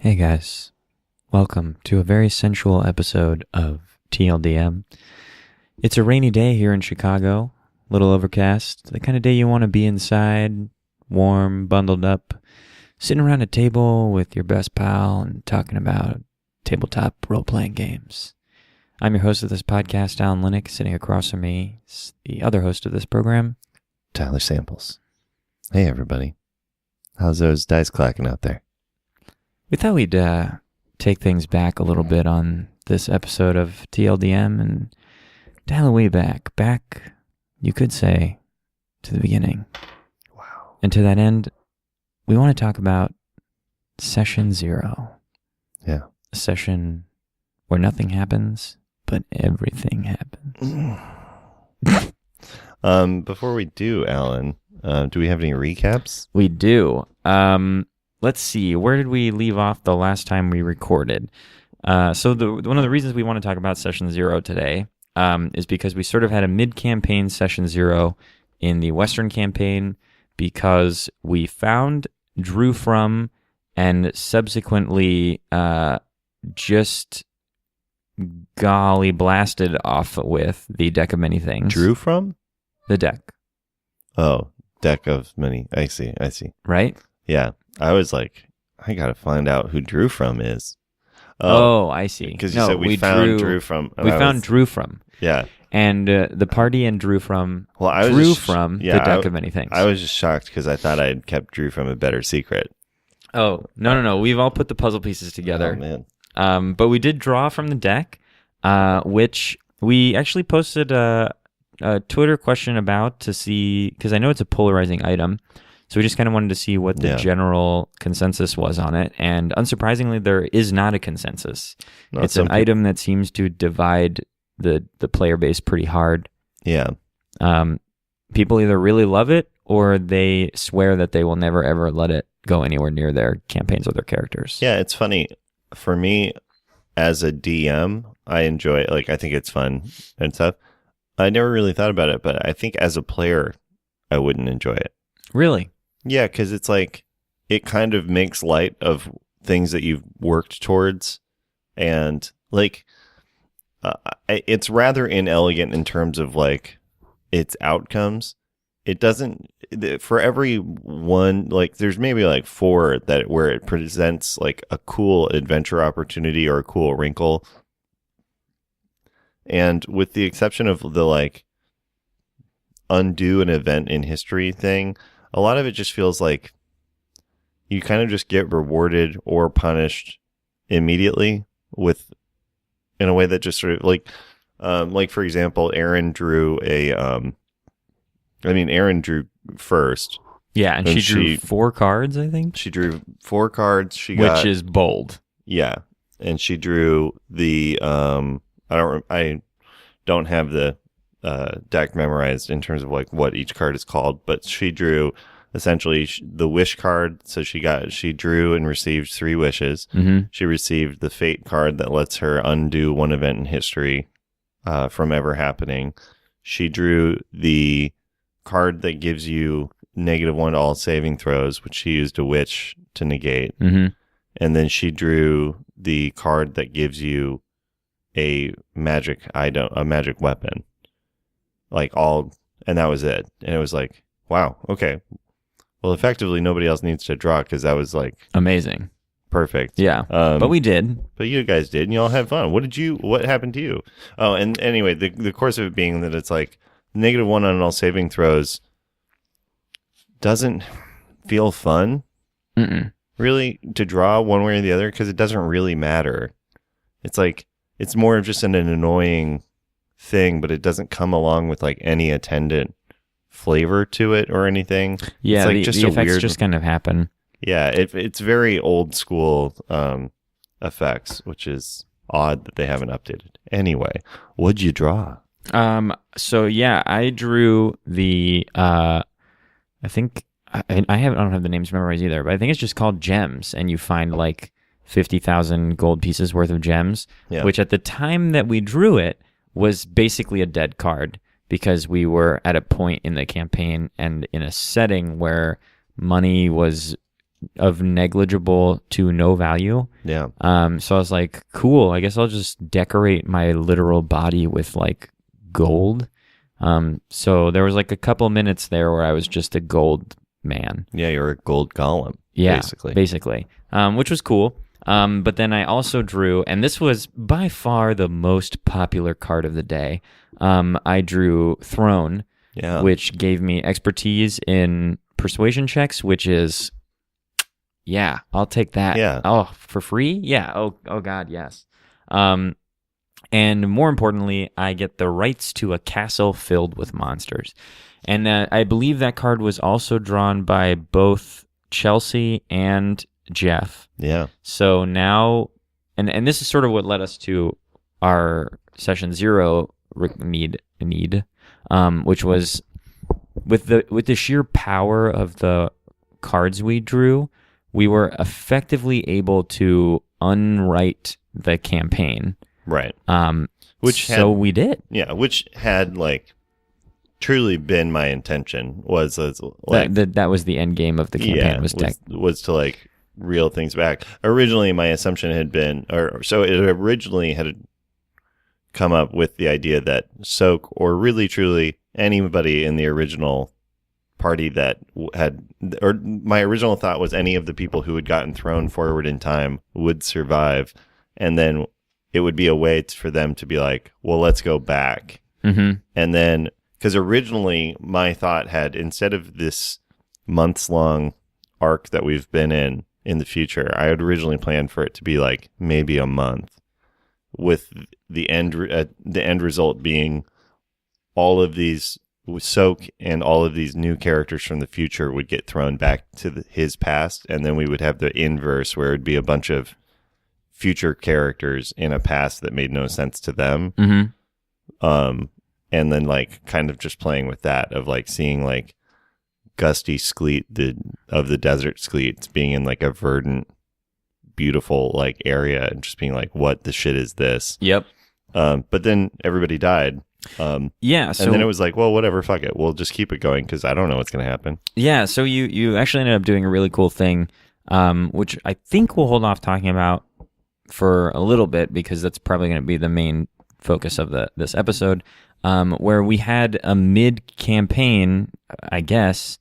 Hey guys, welcome to a very sensual episode of TLDM. It's a rainy day here in Chicago, a little overcast, the kind of day you want to be inside, warm, bundled up, sitting around a table with your best pal and talking about tabletop role-playing games. I'm your host of this podcast, Alan Linick. Sitting across from me is the other host of this program, Tyler Samples. Hey everybody. How's those dice clacking out there? We thought we'd take things back a little bit on this episode of TLDM and dial away back, you could say, to the beginning. Wow. And to that end, we want to talk about Session 0. Yeah. A session where nothing happens, but everything happens. Before we do, Alan, do we have any recaps? We do. Let's see. Where did we leave off the last time we recorded? So one of the reasons we want to talk about Session 0 today is because we sort of had a mid-campaign Session 0 in the Western campaign because we found, drew from, and subsequently just golly blasted off with the deck of many things. Drew from? The deck. Oh, deck of many. I see. Right? Yeah. I was like, I got to find out who Drew from is. Oh, I see. Because you said we found Drew from. We found Drew from. Yeah. And the party and Drew from the deck of many things. I was just shocked because I thought I had kept Drew from a better secret. Oh, no. We've all put the puzzle pieces together. Oh, man. But we did draw from the deck, which we actually posted a Twitter question about to see, because I know it's a polarizing item. So we just kind of wanted to see what the general consensus was on it. And unsurprisingly, there is not a consensus. It's an item that seems to divide the player base pretty hard. Yeah. People either really love it or they swear that they will never, ever let it go anywhere near their campaigns or their characters. Yeah, it's funny. For me, as a DM, I enjoy it. Like, I think it's fun and stuff. I never really thought about it, but I think as a player, I wouldn't enjoy it. Really? Yeah, because it's like, it kind of makes light of things that you've worked towards. And, like, it's rather inelegant in terms of, like, its outcomes. It doesn't, for every one, like, there's maybe, like, 4 that where it presents, like, a cool adventure opportunity or a cool wrinkle. And with the exception of the, like, undo an event in history thing, a lot of it just feels like you kind of just get rewarded or punished immediately in a way that just sort of like for example, Aaron drew Aaron drew first. Yeah, and she drew 4 cards, I think. She drew 4 cards. Which is bold. Yeah, and she drew the I don't have the deck memorized in terms of like what each card is called, but she drew essentially the wish card. So she drew and received 3 wishes. Mm-hmm. She received the fate card that lets her undo one event in history from ever happening. She drew the card that gives you -1 to all saving throws, which she used a witch to negate. Mm-hmm. And then she drew the card that gives you a magic item, a magic weapon. And that was it. And it was like, wow, okay. Well, effectively, nobody else needs to draw because that was like amazing, perfect. Yeah, but we did. But you guys did, and you all had fun. What happened to you? Oh, and anyway, the course of it being that it's like -1 on all saving throws doesn't feel fun, really, to draw one way or the other because it doesn't really matter. It's like it's more of just an annoying thing, but it doesn't come along with like any attendant flavor to it or anything. Yeah, it's like the effects just kind of happen. Yeah, it's very old school effects, which is odd that they haven't updated. Anyway, what'd you draw? So yeah, I drew the I think I don't have the names memorized either, but I think it's just called gems, and you find like 50,000 gold pieces worth of gems, which at the time that we drew it was basically a dead card because we were at a point in the campaign and in a setting where money was of negligible to no value. Yeah. So I was like, cool, I guess I'll just decorate my literal body with like gold. So there was like a couple minutes there where I was just a gold man. Yeah, you're a gold golem, Yeah, basically. Which was cool. But then I also drew, and this was by far the most popular card of the day. I drew Throne, which gave me expertise in persuasion checks, which is, yeah, I'll take that. Yeah. Oh, for free? Yeah. Oh God, yes. And more importantly, I get the rights to a castle filled with monsters. And I believe that card was also drawn by both Chelsea and Jeff. Yeah. So now, and this is sort of what led us to our session 0 need, which was with the sheer power of the cards we drew, we were effectively able to unwrite the campaign. Right. We did. Yeah, which had like truly been my intention was like that was the end game of the campaign was to like reel things back. Originally my assumption had been so it originally had come up with the idea that Soak, or really truly anybody in the original party that had, or my original thought was any of the people who had gotten thrown forward in time would survive, and then it would be a way for them to be like, well, let's go back. Mm-hmm. And then, because originally my thought had, instead of this months-long arc that we've been in the future, I had originally planned for it to be like maybe a month, with the end result being all of these Soak and all of these new characters from the future would get thrown back to his past, and then we would have the inverse where it'd be a bunch of future characters in a past that made no sense to them. Mm-hmm. And then like kind of just playing with that of like seeing like Gusty Skleet of the Desert Skleets being in like a verdant, beautiful like area, and just being like, what the shit is this? Yep. But then everybody died. Yeah. So, and then it was like, well, whatever, fuck it. We'll just keep it going because I don't know what's going to happen. Yeah. So you actually ended up doing a really cool thing, which I think we'll hold off talking about for a little bit because that's probably going to be the main focus of this episode, where we had a mid-campaign, I guess,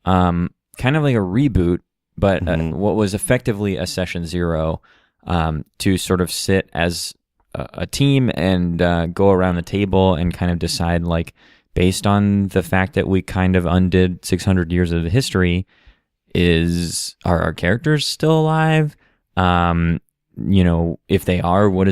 kind of like a reboot, but what was effectively a session 0, to sort of sit as a team and go around the table and kind of decide, like, based on the fact that we kind of undid 600 years of history, are our characters still alive? If they are, what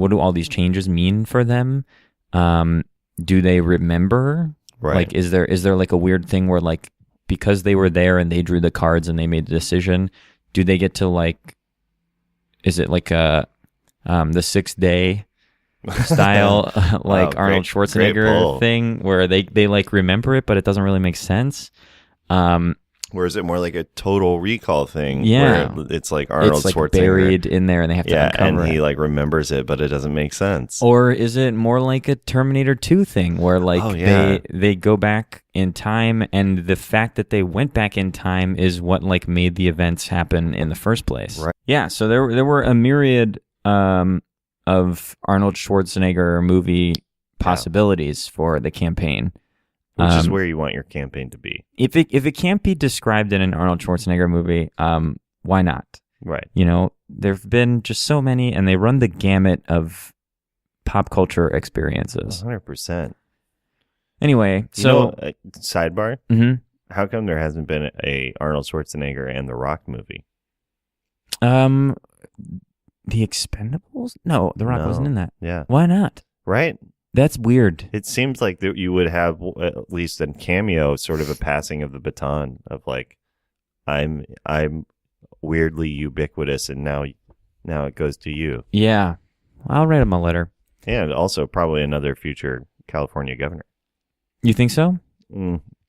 do all these changes mean for them? Do they remember? Right. Like, is there like a weird thing where, like, because they were there and they drew the cards and they made the decision, do they get to, like, is it like the 6th Day style, like Arnold Schwarzenegger thing where they like remember it, but it doesn't really make sense? Or is it more like a Total Recall thing? Yeah. Where it's like Arnold it's like Schwarzenegger buried in there and they have to uncover and he it. like remembers it, but it doesn't make sense. Or is it more like a Terminator 2 thing where like they go back in time, and the fact that they went back in time is what like made the events happen in the first place? Right. Yeah, so there were a myriad of Arnold Schwarzenegger movie possibilities for the campaign. Which is where you want your campaign to be. If it can't be described in an Arnold Schwarzenegger movie, why not? Right. There've been just so many, and they run the gamut of pop culture experiences. 100%. Anyway, sidebar. Mm-hmm. How come there hasn't been a Arnold Schwarzenegger and The Rock movie? The Expendables? No, The Rock wasn't in that. Yeah. Why not? Right. That's weird. It seems like that you would have at least a cameo, sort of a passing of the baton of like, I'm weirdly ubiquitous, and now it goes to you. Yeah, I'll write him a letter. And also probably another future California governor. You think so?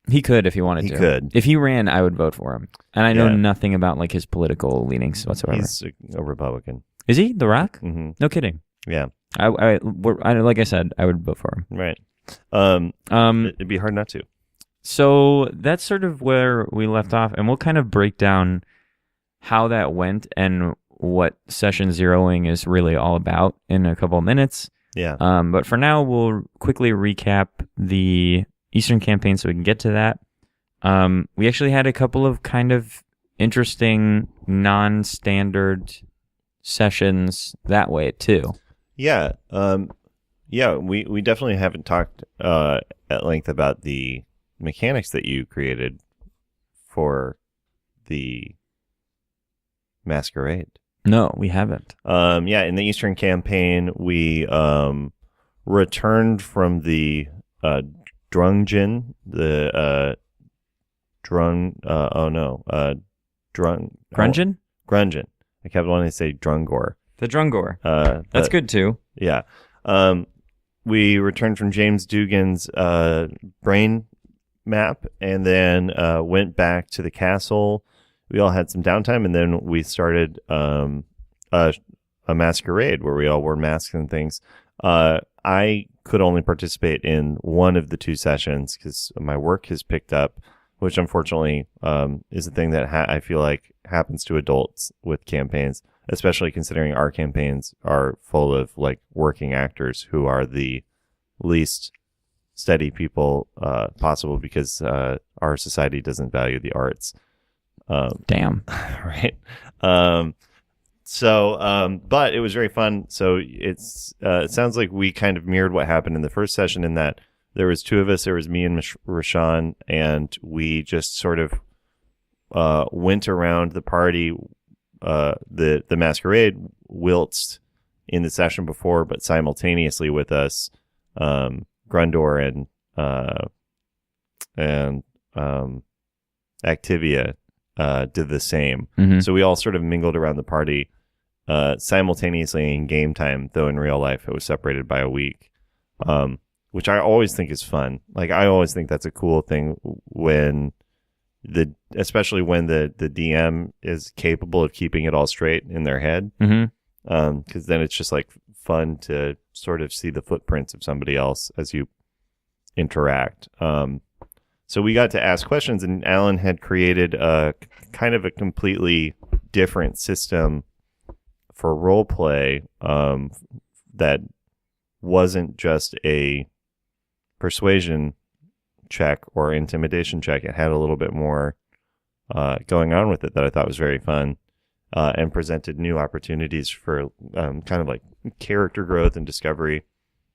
He could if he wanted to. He could. If he ran, I would vote for him. And I know nothing about like his political leanings whatsoever. He's a Republican. Is he? The Rock? Mm-hmm. No kidding. Yeah. I like I said, I would vote for him. Right. It'd be hard not to. So that's sort of where we left off, and we'll kind of break down how that went and what session zeroing is really all about in a couple of minutes. Yeah. But for now, we'll quickly recap the Eastern campaign so we can get to that. We actually had a couple of kind of interesting non-standard sessions that way too. Yeah. We definitely haven't talked at length about the mechanics that you created for the Masquerade. No, we haven't. In the Eastern campaign, we returned from the Drungeon, Grungeon? Grungeon. I kept wanting to say Drungor. The Drungor. That's good too. Yeah. We returned from James Dugan's brain map and then went back to the castle. We all had some downtime, and then we started a masquerade where we all wore masks and things. I could only participate in one of the two sessions because my work has picked up, which unfortunately is a thing that I feel like happens to adults with campaigns, especially considering our campaigns are full of like working actors who are the least steady people possible because our society doesn't value the arts. Damn. Right. But it was very fun. So it sounds like we kind of mirrored what happened in the first session in that there was two of us. There was me and Rashawn, and we just sort of went around the party. The Masquerade whilst in the session before, but simultaneously with us, Grundor and Activia did the same. Mm-hmm. So we all sort of mingled around the party simultaneously in game time, though in real life it was separated by a week, which I always think is fun. Like, I always think that's a cool thing especially when the DM is capable of keeping it all straight in their head. Mm-hmm. Because then it's just like fun to sort of see the footprints of somebody else as you interact. So we got to ask questions, and Alan had created a kind of a completely different system for role play that wasn't just a persuasion check or intimidation check. It had a little bit more going on with it that I thought was very fun and presented new opportunities for kind of like character growth and discovery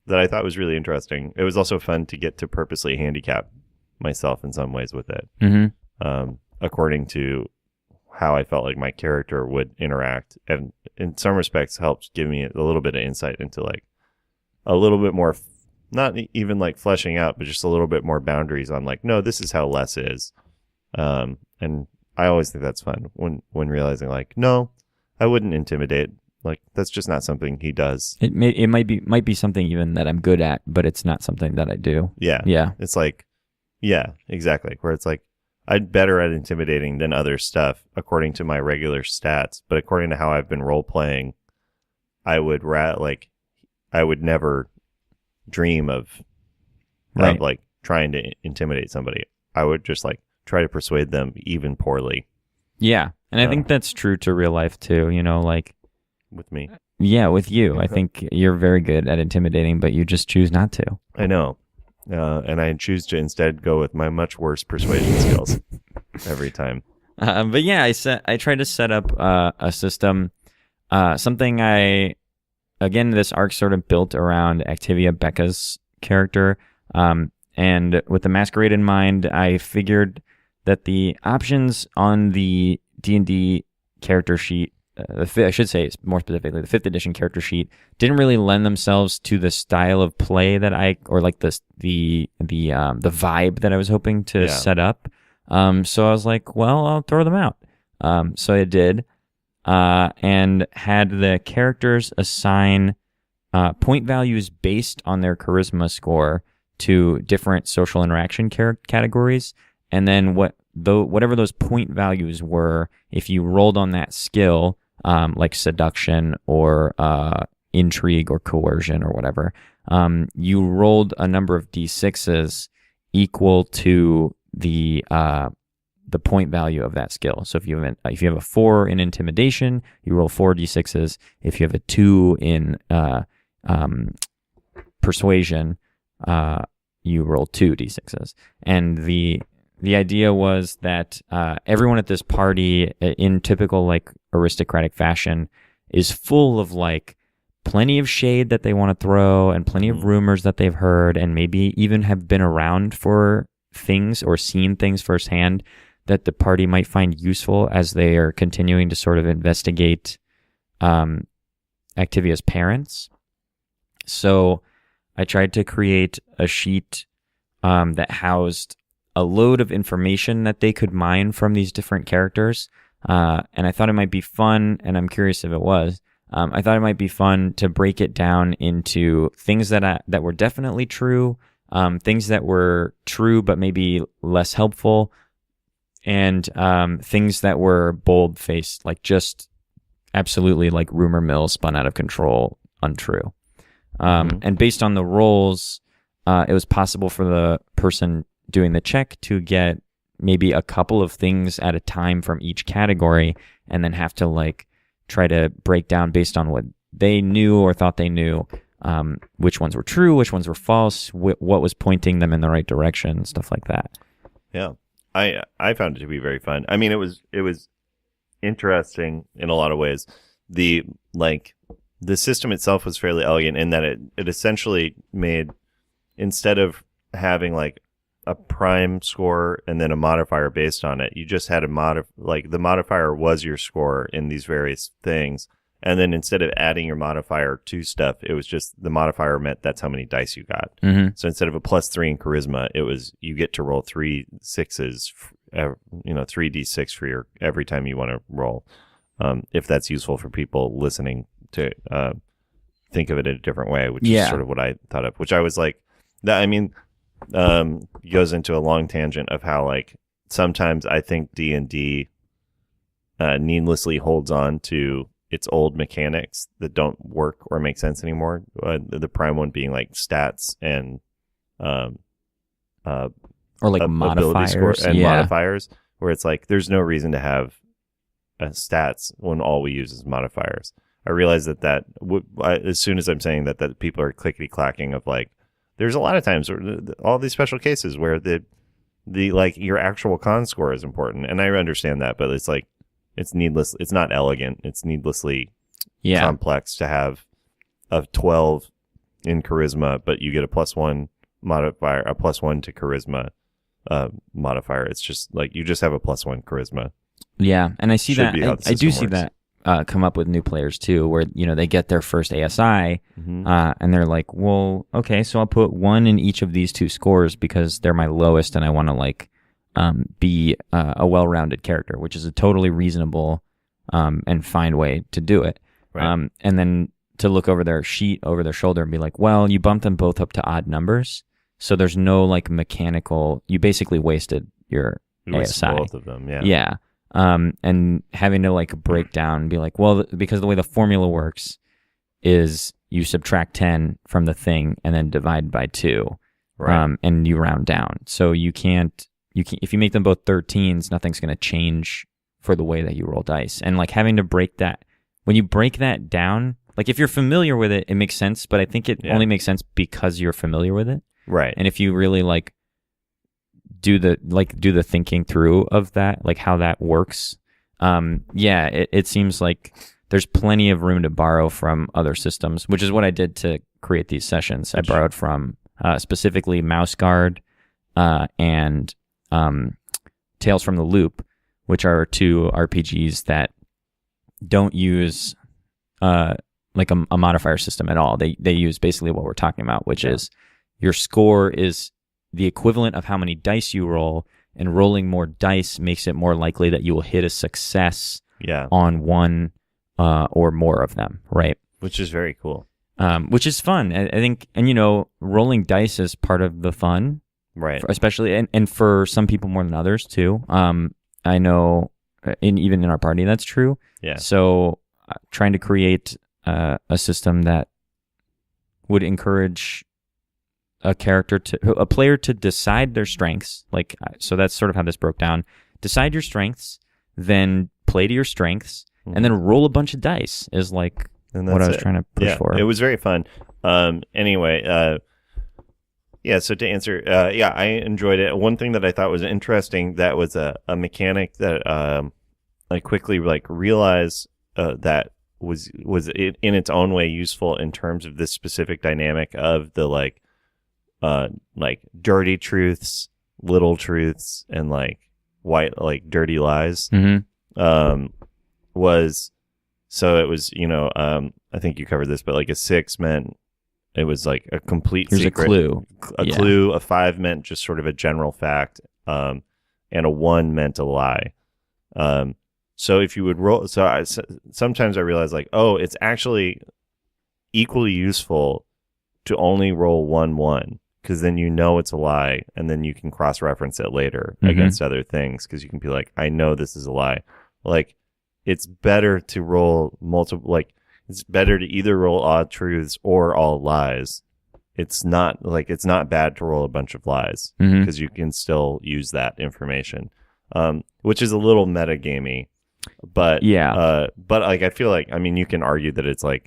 that I thought was really interesting. It was also fun to get to purposely handicap myself in some ways with it, according to how I felt like my character would interact, and in some respects helped give me a little bit of insight into like a little bit more, not even like fleshing out, but just a little bit more boundaries on like, no, this is how Les is, and I always think that's fun when realizing like, no, I wouldn't intimidate. Like, that's just not something he does. It might be something even that I'm good at, but it's not something that I do. Yeah. It's like, yeah, exactly. Where it's like, I'm better at intimidating than other stuff according to my regular stats, but according to how I've been role playing, I would never dream of like trying to intimidate somebody. I would just like try to persuade them even poorly. Yeah, and I think that's true to real life too. You know, like with me. Yeah, with you, I think you're very good at intimidating, but you just choose not to. I know. And I choose to instead go with my much worse persuasion skills every time. But yeah, I tried to set up a system, something this arc sort of built around Activia Becca's character, and with the Masquerade in mind, I figured that the options on the D&D character sheet, I should say more specifically, the 5th edition character sheet, didn't really lend themselves to the style of play that or like the vibe that I was hoping to set up. So I was like, well, I'll throw them out. So I did, and had the characters assign point values based on their charisma score to different social interaction categories, and then whatever those point values were, if you rolled on that skill, like seduction or intrigue or coercion or whatever, you rolled a number of d6s equal to the the point value of that skill. So if you have a 4 in intimidation, you roll 4d6s. If you have a 2 in persuasion, you roll 2d6s. And the idea was that everyone at this party, in typical like aristocratic fashion, is full of like plenty of shade that they want to throw and plenty of rumors that they've heard, and maybe even have been around for things or seen things firsthand that the party might find useful as they are continuing to sort of investigate Activia's parents. So I tried to create a sheet that housed a load of information that they could mine from these different characters. And I thought it might be fun, and I'm curious if it was. I thought it might be fun to break it down into things that were definitely true, things that were true but maybe less helpful, and things that were bold-faced, like just absolutely like rumor mill, spun out of control, untrue. And based on the rolls, it was possible for the person doing the check to get maybe a couple of things at a time from each category, and then have to like try to break down based on what they knew or thought they knew, which ones were true, which ones were false, what was pointing them in the right direction, stuff like that. Yeah, I found it to be very fun. I mean, it was interesting in a lot of ways. The system itself was fairly elegant in that it essentially made, instead of having like a prime score and then a modifier based on it, you just had the modifier was your score in these various things, and then instead of adding your modifier to stuff, it was just the modifier meant that's how many dice you got. So instead of a +3 in charisma, it was you get to roll 3 6s, 3d6 for your every time you want to roll. If that's useful for people listening to think of it in a different way, which is sort of what I thought of, which I was like, that, I mean, goes into a long tangent of how like sometimes I think D&D needlessly holds on to its old mechanics that don't work or make sense anymore. The prime one being like stats and or like modifiers and modifiers, where it's like there's no reason to have stats when all we use is modifiers. I realize that as soon as I'm saying that people are clickety clacking of like, there's a lot of times where all these special cases where the like your actual con score is important, and I understand that, but it's like it's needless. It's not elegant. It's needlessly complex to have a 12 in charisma, but you get a +1 modifier, a +1 to charisma modifier. It's just like you just have a +1 charisma. Yeah, and I see that. I do see that come up with new players too, where they get their first ASI, and they're like, well, okay, so I'll put 1 in each of these 2 scores because they're my lowest, and I want to like be a well-rounded character, which is a totally reasonable and fine way to do it. Right. And then to look over their sheet over their shoulder and be like, well, you bumped them both up to odd numbers, so there's no like mechanical. You basically wasted your ASI. Both of them. Yeah. Yeah. And having to like break down and be like, well, because the way the formula works is you subtract 10 from the thing and then divide by 2, right. And you round down. So you can't, if you make them both 13s, nothing's going to change for the way that you roll dice. And like having to break that, when you break that down, like if you're familiar with it, it makes sense, but I think it only makes sense because you're familiar with it. Right. And if you really like do the thinking through of that, like how that works. It seems like there's plenty of room to borrow from other systems, which is what I did to create these sessions. I borrowed from specifically Mouse Guard and Tales from the Loop, which are 2 RPGs that don't use like a modifier system at all. They use basically what we're talking about, which is your score is the equivalent of how many dice you roll, and rolling more dice makes it more likely that you will hit a success on one or more of them, right? Which is very cool. Which is fun, I think, and rolling dice is part of the fun, right? Especially, and for some people more than others too. I know, even in our party, that's true. Yeah. So, trying to create a system that would encourage a player to decide their strengths, so that's sort of how this broke down, decide your strengths, then play to your strengths, and then roll a bunch of dice is like what I was trying to push for. It was very fun. Anyway, yeah, so to answer, I enjoyed it. One thing that I thought was interesting, that was a mechanic that I quickly realized that was in its own way useful in terms of this specific dynamic of the like dirty truths, little truths, and white dirty lies. Was so it was I think you covered this, but a 6 meant it was like a complete Here's secret. a clue. Clue. A 5 meant just sort of a general fact, and a 1 meant a lie. So if you would roll, sometimes I realize it's actually equally useful to only roll 1 because then it's a lie, and then you can cross-reference it later against other things because you can be like, I know this is a lie. It's better to roll multiple. It's better to either roll odd truths or all lies. It's not bad to roll a bunch of lies because you can still use that information, which is a little metagamey. But I feel you can argue that it's the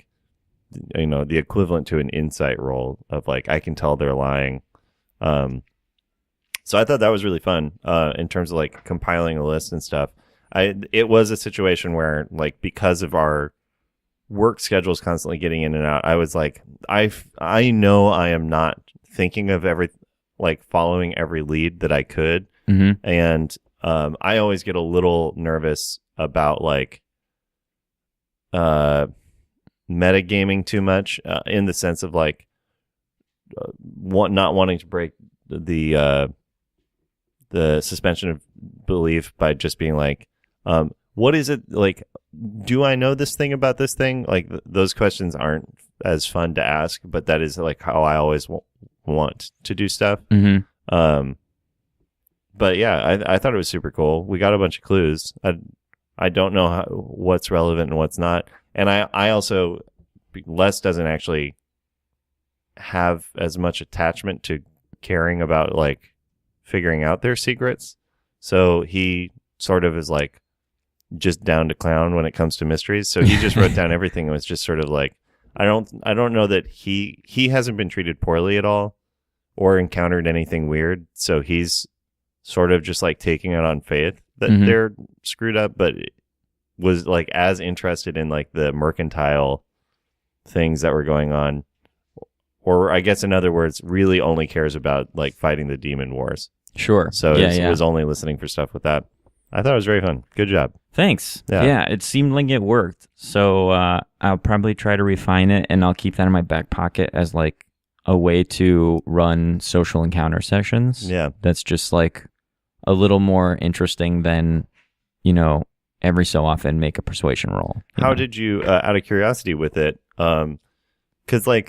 equivalent to an insight roll of I can tell they're lying. So I thought that was really fun in terms of compiling a list and stuff. It was a situation where because of our work schedules constantly getting in and out, I was I know I am not thinking of following every lead that I could, and I always get a little nervous about metagaming too much in the sense of not wanting to break the suspension of belief by just being what is it do I know this thing about this thing? Those questions aren't as fun to ask, but that is how I always want to do stuff. But yeah, I thought it was super cool. We got a bunch of clues. I don't know what's relevant and what's not. And I also, Les doesn't actually have as much attachment to caring about figuring out their secrets. So he sort of is just down to clown when it comes to mysteries. So he just wrote down everything and was just sort of I don't know that he hasn't been treated poorly at all or encountered anything weird. So he's sort of just taking it on faith that they're screwed up, but was as interested in the mercantile things that were going on, or I guess in other words, really only cares about fighting the demon wars. Sure. So it was only listening for stuff with that. I thought it was very fun. Good job. Thanks. Yeah, it seemed like it worked. So I'll probably try to refine it, and I'll keep that in my back pocket as a way to run social encounter sessions. Yeah. That's just a little more interesting than, every so often make a persuasion roll. How did you, out of curiosity with it, because a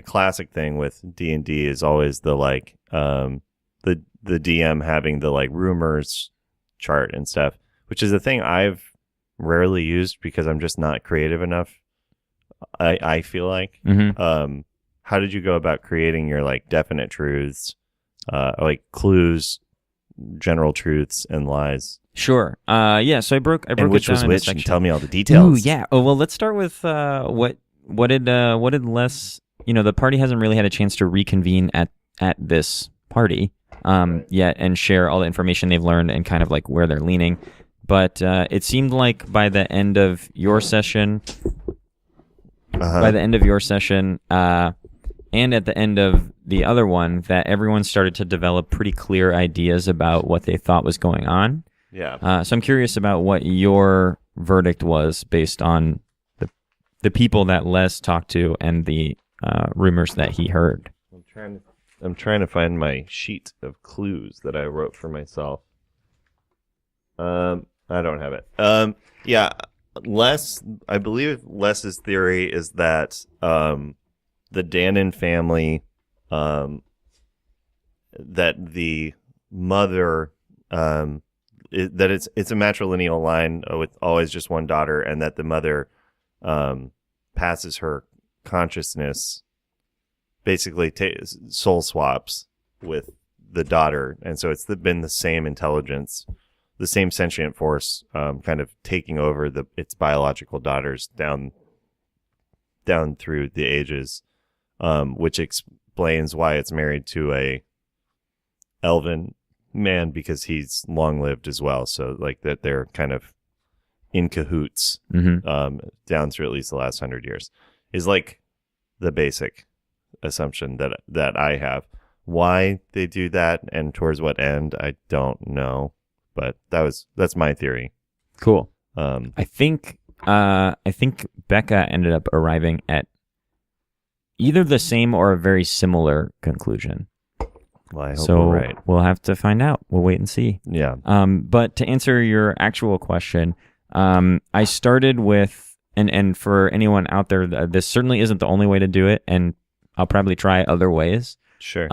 classic thing with D&D is always the DM having the rumors chart and stuff, which is a thing I've rarely used because I'm just not creative enough. I feel like. How did you go about creating your definite truths, clues, general truths, and lies? Sure. So I broke and it which down was in which, a section. and tell me all the details. Ooh, yeah. Oh well, let's start with what did Les? The party hasn't really had a chance to reconvene at this party yet and share all the information they've learned and kind of where they're leaning. But it seemed like by the end of your session, and at the end of the other one, that everyone started to develop pretty clear ideas about what they thought was going on. Yeah. So I'm curious about what your verdict was based on the people that Les talked to and the rumors that he heard. I'm trying to find my sheet of clues that I wrote for myself. I don't have it. I believe Les's theory is that the Dannon family, that the mother, that it's a matrilineal line with always just one daughter, and that the mother passes her consciousness, basically soul swaps with the daughter, and so it's been the same intelligence, the same sentient force, kind of taking over its biological daughters down through the ages, which explains why it's married to a elven man, because he's long lived as well. So like that they're kind of in cahoots, down through at least the last 100 years is like the basic assumption that I have. Why they do that and towards what end, I don't know, but that's my theory. Cool. I think Becca ended up arriving at either the same or a very similar conclusion. Well, I hope so we're right. We'll have to find out. We'll wait and see. Yeah. But to answer your actual question, I started with, and for anyone out there, this certainly isn't the only way to do it, and I'll probably try other ways. Sure.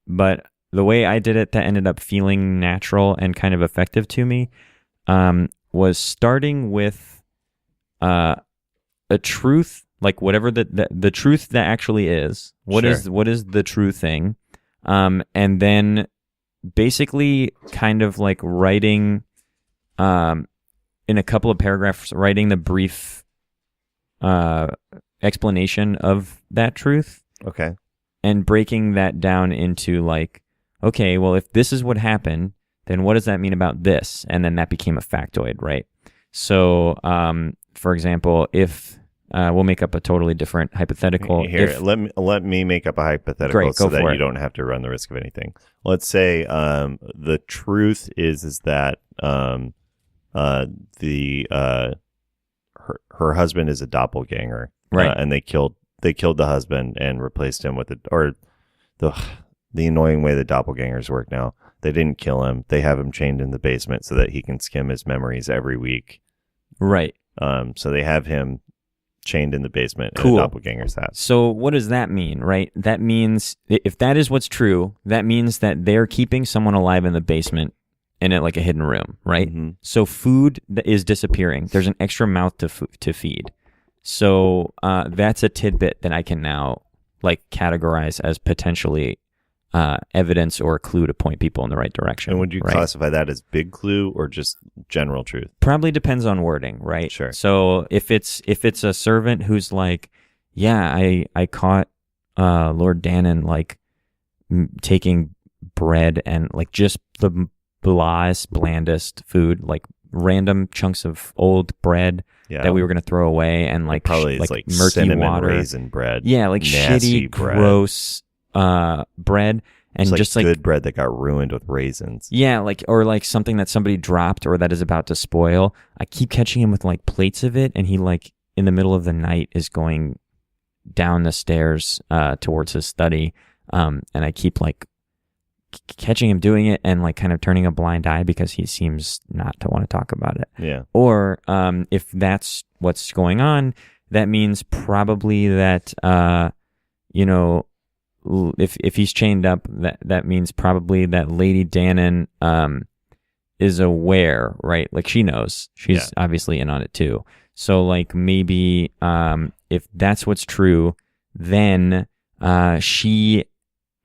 But the way I did it that ended up feeling natural and kind of effective to me, was starting with a truth, like whatever the truth that actually is. What is the true thing? And then basically kind of like writing, in a couple of paragraphs, writing the brief explanation of that truth. Okay. And breaking that down into like, okay, well, if this is what happened, then what does that mean about this? And then that became a factoid, right? So, for example, if we'll make up a totally different hypothetical. Here, let me make up a hypothetical. Great, so that for you it. don't have to run the risk of anything. Let's say the truth is that her husband is a doppelganger, right? And they killed the husband and replaced him with the annoying way the doppelgangers work now. They didn't kill him. They have him chained in the basement so that he can skim his memories every week. Right. So they have him chained in the basement in Cool. a doppelganger's house. So what does that mean, right? That means, if that is what's true, that means that they're keeping someone alive in the basement in it like a hidden room, right? Mm-hmm. So food is disappearing. There's an extra mouth to feed. So that's a tidbit that I can now like categorize as potentially evidence or a clue to point people in the right direction. And would you right? classify that as big clue or just general truth? Probably depends on wording, right? Sure. So if it's a servant who's like, yeah, I caught Lord Dannon like taking bread and like just the blandest food, like random chunks of old bread that we were going to throw away, and like probably it's like murky cinnamon water, raisin bread. Yeah, like nasty shitty, bread. gross bread, and it's just like like good bread that got ruined with raisins. yeah, like or like something that somebody dropped or that is about to spoil. I keep catching him with like plates of it, and he like in the middle of the night is going down the stairs towards his study, and I keep like catching him doing it and like kind of turning a blind eye because he seems not to want to talk about it. Yeah. Or if that's what's going on, that means probably that if he's chained up, that means probably that Lady Dannon is aware, right? Like she knows. She's obviously in on it too. So like maybe if that's what's true, then she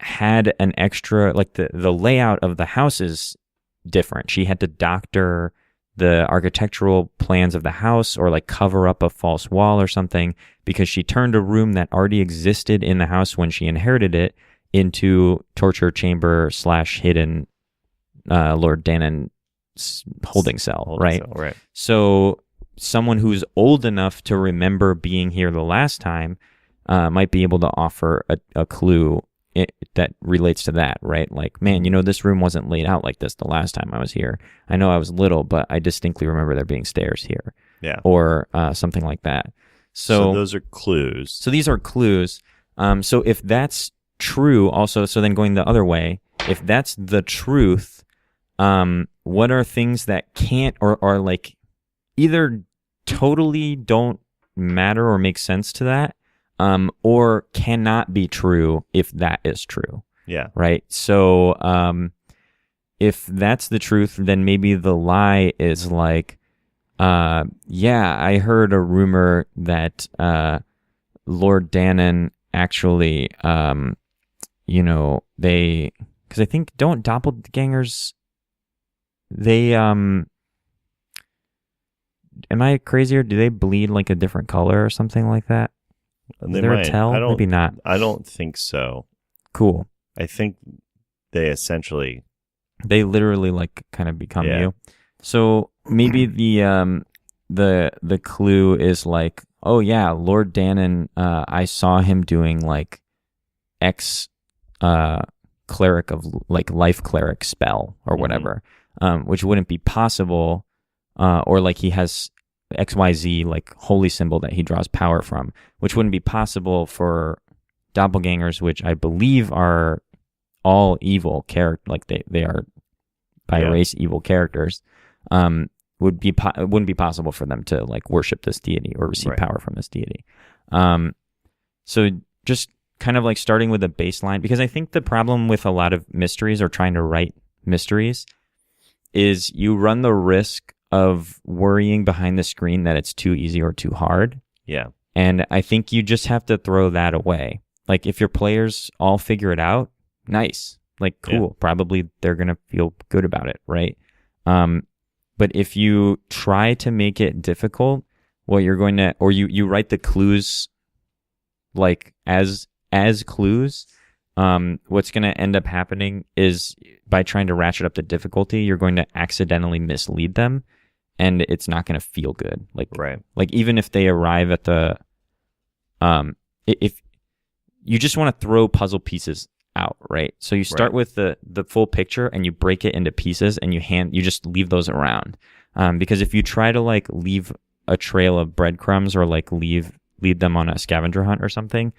had an extra, like the layout of the house is different. She had to doctor the architectural plans of the house or like cover up a false wall or something because she turned a room that already existed in the house when she inherited it into torture chamber / hidden Lord Dannon holding cell, right? Right. So someone who's old enough to remember being here the last time might be able to offer a clue that relates to that, right? Like, man, this room wasn't laid out like this the last time I was here. I know I was little, but I distinctly remember there being stairs here. Yeah. Or something like that. So those are clues. So these are clues. So if that's true, also, so then going the other way, if that's the truth, what are things that can't or are like either totally don't matter or make sense to that, or cannot be true if that is true. Yeah. Right? So if that's the truth, then maybe the lie is like, I heard a rumor that Lord Dannon actually, they because I think don't doppelgangers they am I crazy or do they bleed like a different color or something like that? And Is they there a might. tell? Maybe not. I don't think so. Cool. I think they essentially. They literally like kind of become Yeah. you. So maybe the clue is like, oh yeah, Lord Dannon, I saw him doing like X cleric of like life cleric spell or whatever, which wouldn't be possible, or like he has XYZ like holy symbol that he draws power from, which wouldn't be possible for doppelgangers, which I believe are all evil character, like they are by race evil characters. Wouldn't be possible for them to like worship this deity or receive power from this deity. So just kind of like starting with a baseline, because I think the problem with a lot of mysteries or trying to write mysteries is you run the risk of worrying behind the screen that it's too easy or too hard. Yeah. And I think you just have to throw that away. Like if your players all figure it out, nice. Like cool. Yeah. Probably they're going to feel good about it, right? But if you try to make it difficult, well, you're going to, or you write the clues like as clues, what's going to end up happening is by trying to ratchet up the difficulty, you're going to accidentally mislead them, and it's not going to feel good. Like even if they arrive at the, if you just want to throw puzzle pieces out, right? So you start with the full picture and you break it into pieces and you just leave those around, because if you try to like leave a trail of breadcrumbs or like lead them on a scavenger hunt or something,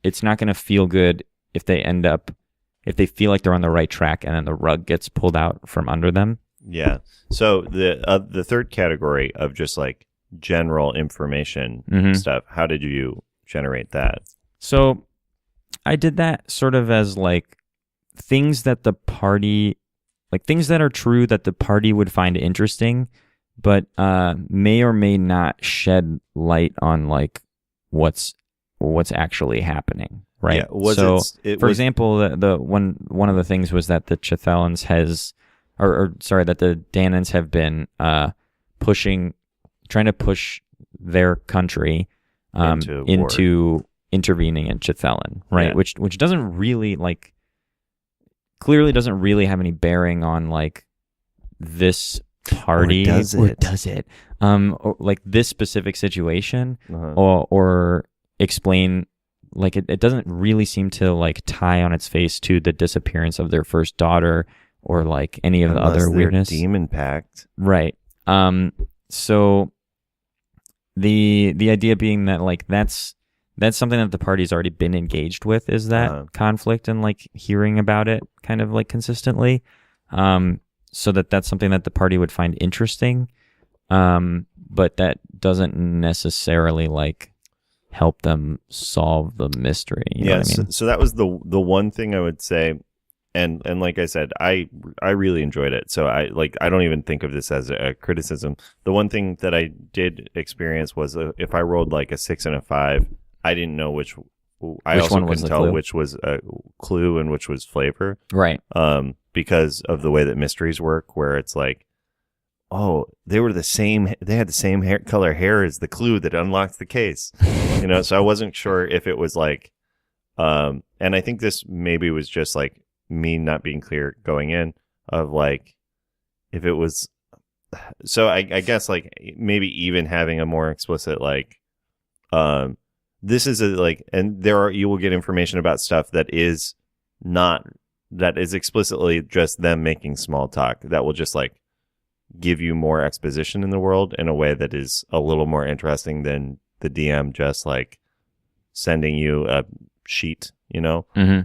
it's not going to feel good if they feel like they're on the right track and then the rug gets pulled out from under them. Yeah. So the third category of just like general information stuff, how did you generate that? So I did that sort of as like things that the party, like things that are true that the party would find interesting, but may or may not shed light on like what's actually happening, right? Yeah, for example, the one of the things was that the Chithelans that the Danans have been trying to push their country into intervening in Chithelin, right? Yeah. Which doesn't really like clearly doesn't really have any bearing on like this party, or does it? Or, like this specific situation, or explain like it doesn't really seem to like tie on its face to the disappearance of their first daughter or like any of the other weirdness. Demon pact, right? So the idea being that like that's something that the party's already been engaged with, is that conflict and like hearing about it kind of like consistently. So that's something that the party would find interesting. But that doesn't necessarily like help them solve the mystery. You know what I mean? So that was the one thing I would say. And like I said, I really enjoyed it. So I don't even think of this as a criticism. The one thing that I did experience was if I rolled like a 6 and a 5, I didn't know which also couldn't tell clue? Which was a clue and which was flavor. Right. Because of the way that mysteries work, where it's like, oh, they had the same color hair as the clue that unlocks the case. So I wasn't sure if it was like, and I think this maybe was just like me not being clear going in of like, if it was, so I guess like maybe even having a more explicit like, this is and you will get information about stuff that is explicitly just them making small talk that will just like give you more exposition in the world in a way that is a little more interesting than the DM just like sending you a sheet,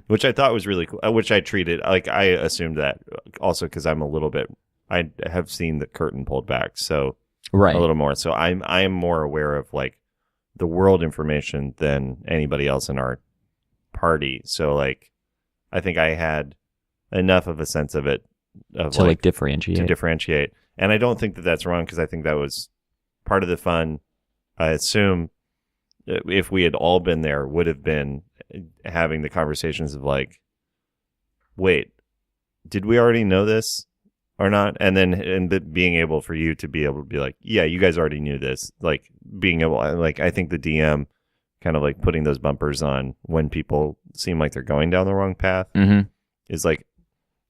which I thought was really cool, which I treated like, I assumed that also because I have seen the curtain pulled back, so a little more, so I am more aware of like the world information than anybody else in our party. So like, I think I had enough of a sense of it to differentiate. And I don't think that that's wrong, because I think that was part of the fun. I assume if we had all been there, would have been having the conversations of like, wait, did we already know this or not? And then being able for you to be able to be like, yeah, you guys already knew this. Like being able, like I think the DM kind of like putting those bumpers on when people seem like they're going down the wrong path is like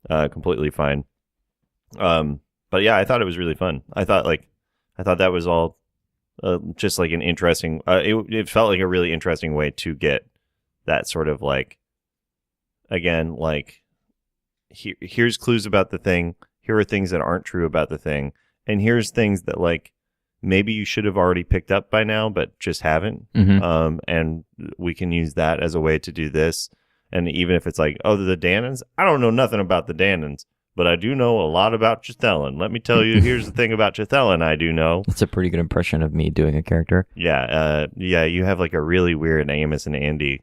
completely fine. But yeah, I thought it was really fun. I thought that was all just like an interesting. It felt like a really interesting way to get that sort of like, again, like here's clues about the thing. Here are things that aren't true about the thing, and here's things that like maybe you should have already picked up by now, but just haven't. And we can use that as a way to do this. And even if it's like, oh, the Danons, I don't know nothing about the Danons, but I do know a lot about Chithelin. Let me tell you, here's the thing about Chithelin I do know. That's a pretty good impression of me doing a character. Yeah, you have like a really weird Amos and Andy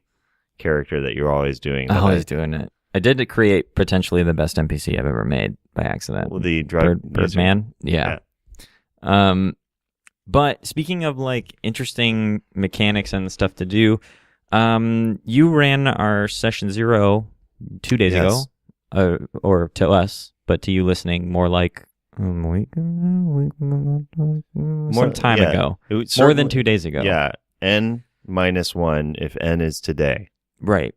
character that you're always doing. Always doing it. I did create potentially the best NPC I've ever made by accident. Well, the drug Birdman? Yeah. But speaking of like interesting mechanics and stuff to do, you ran our session 0 2 days ago. Or to us, but to you listening, more like some time ago. More than 2 days ago. Yeah, N-1 if N is today. Right.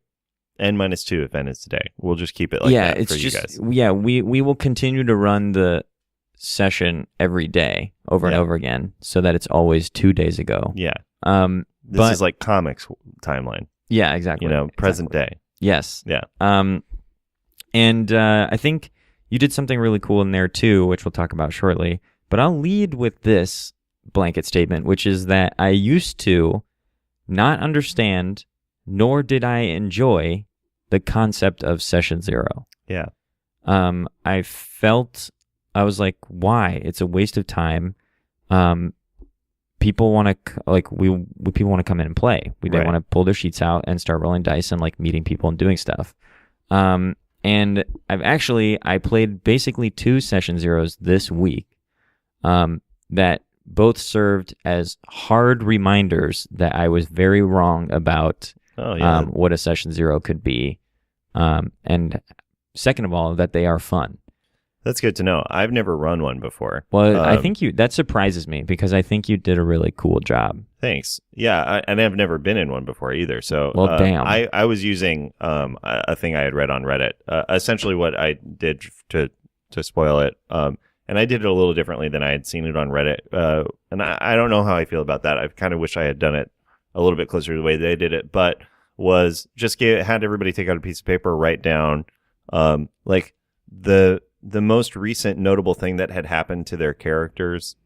N-2 if N is today. We'll just keep it like that for you guys. Yeah, we will continue to run the session every day over and over again so that it's always 2 days ago. Yeah. This is like comics timeline. Yeah, exactly. Present day. Yes. Yeah. And I think you did something really cool in there too, which we'll talk about shortly. But I'll lead with this blanket statement, which is that I used to not understand, nor did I enjoy the concept of session 0. Yeah. I was like, why? It's a waste of time. People want to people want to come in and play. They want to pull their sheets out and start rolling dice and like meeting people and doing stuff. And I played basically 2 session 0s this week that both served as hard reminders that I was very wrong about what a session 0 could be. And second of all, that they are fun. That's good to know. I've never run one before. Well, I think that surprises me because I think you did a really cool job. Thanks. Yeah, and I've never been in one before either. So, well, damn. I was using a thing I had read on Reddit. Essentially, what I did to spoil it, and I did it a little differently than I had seen it on Reddit. And I don't know how I feel about that. I kind of wish I had done it a little bit closer to the way they did it, but was just had everybody take out a piece of paper, write down like the most recent notable thing that had happened to their characters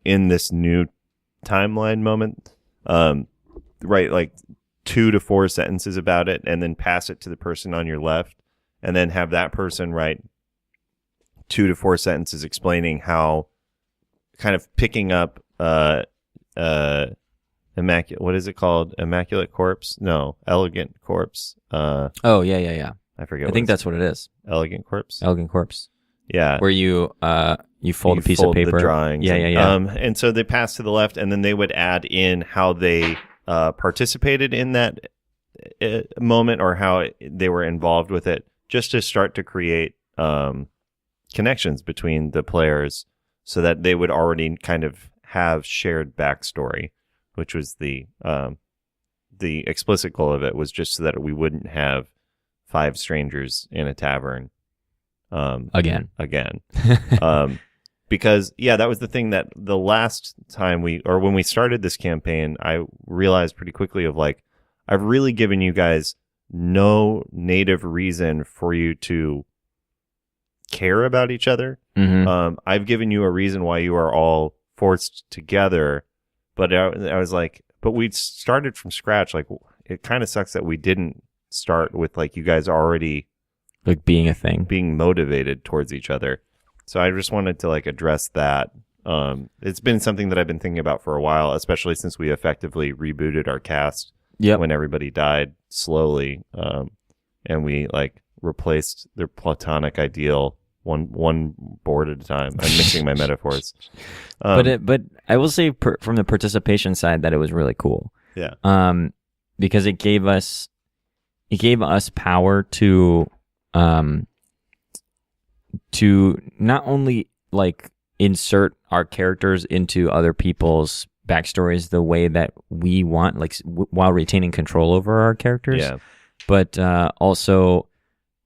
in this new timeline moment, right? Like 2 to 4 sentences about it, and then pass it to the person on your left, and then have that person write 2 to 4 sentences explaining how, kind of picking up, immaculate. What is it called? Immaculate Corpse? No, Elegant Corpse. Oh yeah. I forget. I think that's what it is. Elegant Corpse. Elegant Corpse. Yeah. Where you fold a piece of paper. The drawings. Yeah. And so they pass to the left, and then they would add in how they participated in that moment, or how they were involved with it, just to start to create connections between the players, so that they would already kind of have shared backstory, which was the explicit goal of it, was just so that we wouldn't have 5 strangers in a tavern. Again. Because that was the thing that the last time when we started this campaign, I realized pretty quickly of like, I've really given you guys no native reason for you to care about each other. I've given you a reason why you are all forced together, but I was like, but we started from scratch. Like, it kind of sucks that we didn't start with like you guys already like being a thing, being motivated towards each other. So I just wanted to like address that. It's been something that I've been thinking about for a while, especially since we effectively rebooted our cast when everybody died slowly, and we like replaced their platonic ideal one board at a time. I'm mixing my metaphors. But I will say from the participation side that it was really cool. Yeah. Because it gave us power to to not only like insert our characters into other people's backstories the way that we want, like while retaining control over our characters, Yeah. but also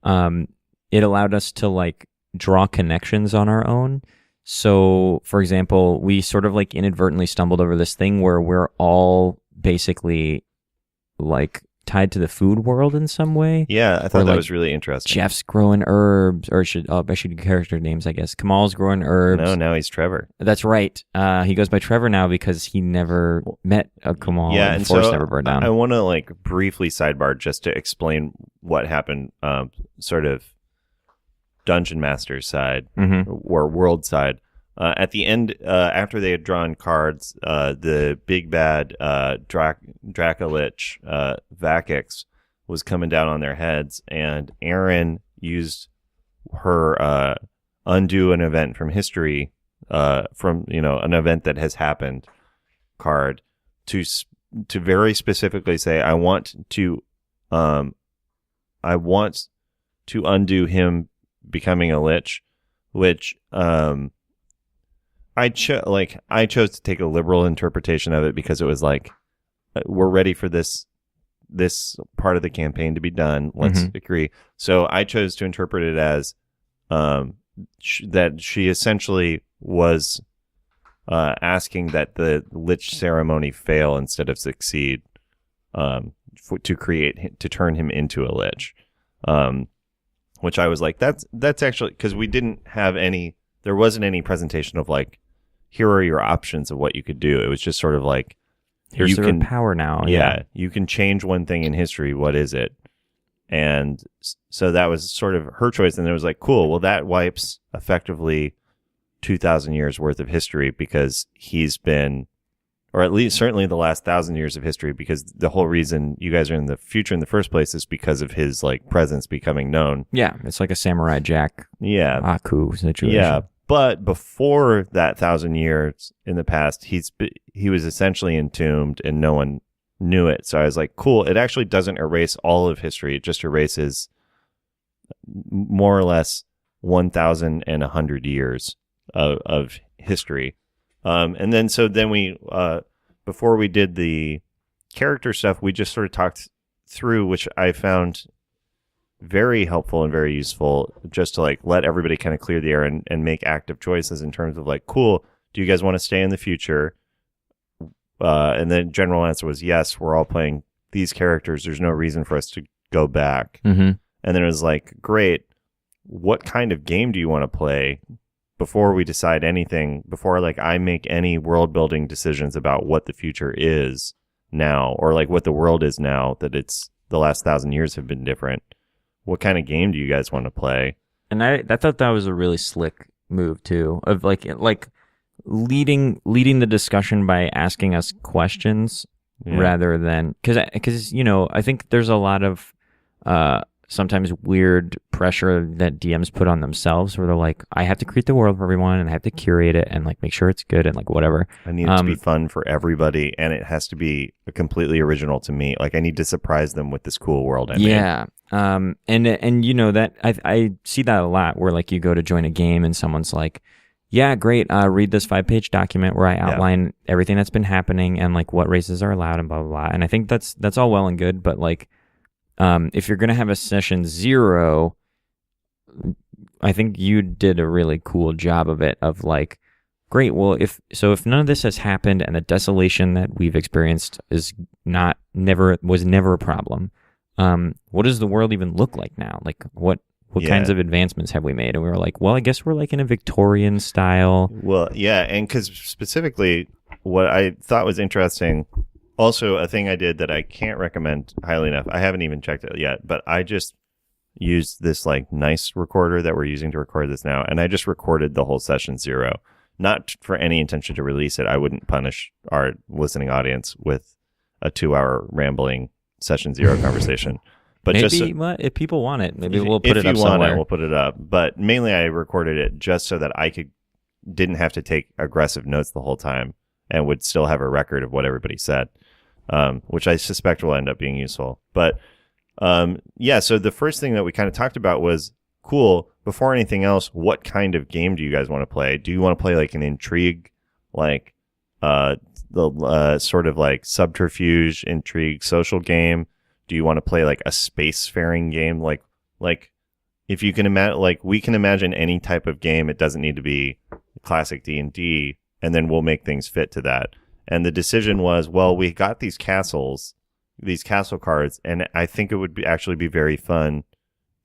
it allowed us to like draw connections on our own. So, for example, we sort of like inadvertently stumbled over this thing where we're all basically like tied to the food world in some way. Yeah, I thought Or, that like, was really interesting. Jeff's growing herbs, or I should do character names, I guess. Kamal's growing herbs. No, now he's Trevor. That's right. He goes by Trevor now because he never met a Kamal. Yeah, and and forest so never burned down. I want to like briefly sidebar just to explain what happened, sort of Dungeon Master's side or world side. At the end, after they had drawn cards, the big bad Dracolich, Vakix, was coming down on their heads, and Aaron used her undo an event from history, from an event that has happened card to very specifically say, I want to undo him becoming a lich, which I chose to take a liberal interpretation of it because it was like, we're ready for this part of the campaign to be done. Let's agree. So I chose to interpret it as that she essentially was asking that the lich ceremony fail instead of succeed, to turn him into a lich. Which I was like, that's actually, because we didn't have there wasn't any presentation of like, here are your options of what you could do. It was just sort of like, here's your power now. Yeah, you can change one thing in history. What is it? And so that was sort of her choice. And it was like, cool. Well, that wipes effectively 2,000 years worth of history because he's been, or at least certainly the last 1,000 years of history, because the whole reason you guys are in the future in the first place is because of his like presence becoming known. Yeah, it's like a Samurai Jack Aku situation. Yeah. But before that 1,000 years in the past, he was essentially entombed and no one knew it. So I was like, cool. It actually doesn't erase all of history. It just erases more or less 1,100 years of history. And then we, before we did the character stuff, we just sort of talked through, which I found very helpful and very useful, just to like let everybody kind of clear the air and make active choices in terms of like, cool, do you guys want to stay in the future? And the general answer was yes, we're all playing these characters. There's no reason for us to go back. And then it was like, great, what kind of game do you want to play before we decide anything, before like I make any world building decisions about what the future is now, or like what the world is now that it's the last 1,000 years have been different. What kind of game do you guys want to play? And I thought that was a really slick move too, of like leading the discussion by asking us questions rather than because I think there's a lot of sometimes weird pressure that DMs put on themselves where they're like, I have to create the world for everyone and I have to curate it and like make sure it's good and like whatever. I need it to be fun for everybody and it has to be completely original to me. Like I need to surprise them with this cool world I made. Yeah. And that I see that a lot where like you go to join a game and someone's like, yeah, great. Read this 5-page document where I outline everything that's been happening and like what races are allowed and blah, blah, blah. And I think that's all well and good. But like, if you're going to have a session 0, I think you did a really cool job of it of like, great. Well, if none of this has happened and the desolation that we've experienced was never a problem. What does the world even look like now? Like what kinds of advancements have we made? And we were like, well, I guess we're like in a Victorian style. Well, yeah. And because specifically what I thought was interesting, also a thing I did that I can't recommend highly enough. I haven't even checked it yet, but I just used this like nice recorder that we're using to record this now. And I just recorded the whole session 0, not for any intention to release it. I wouldn't punish our listening audience with a 2-hour rambling session 0 conversation. But maybe just if people want it, maybe we'll put it up somewhere. If you want it, we'll put it up. But mainly I recorded it just so that I didn't have to take aggressive notes the whole time and would still have a record of what everybody said, which I suspect will end up being useful. But Yeah, so the first thing that we kind of talked about was, cool, before anything else, what kind of game do you guys want to play? Do you want to play like an intrigue, like the sort of like subterfuge, intrigue, social game? Do you want to play like a spacefaring game? Like if you can imagine, like we can imagine any type of game. It doesn't need to be classic D&D, and then we'll make things fit to that. And the decision was, well, we got these castles, these castle cards, and I think it would actually be very fun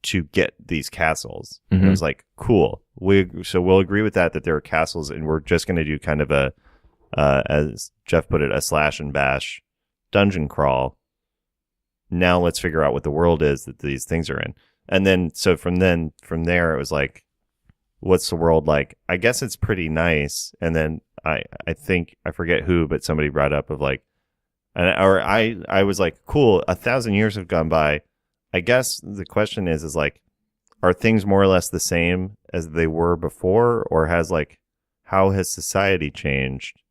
to get these castles. Mm-hmm. And it was like, cool. So we'll agree with that there are castles, and we're just going to do kind of a, as Jeff put it, a slash and bash dungeon crawl. Now let's figure out what the world is that these things are in. And then, so from there, it was like, what's the world like? I guess it's pretty nice. And then I think, I forget who, but somebody brought up of like, I was like, cool, 1,000 years have gone by. I guess the question is like, are things more or less the same as they were before, or how has society changed?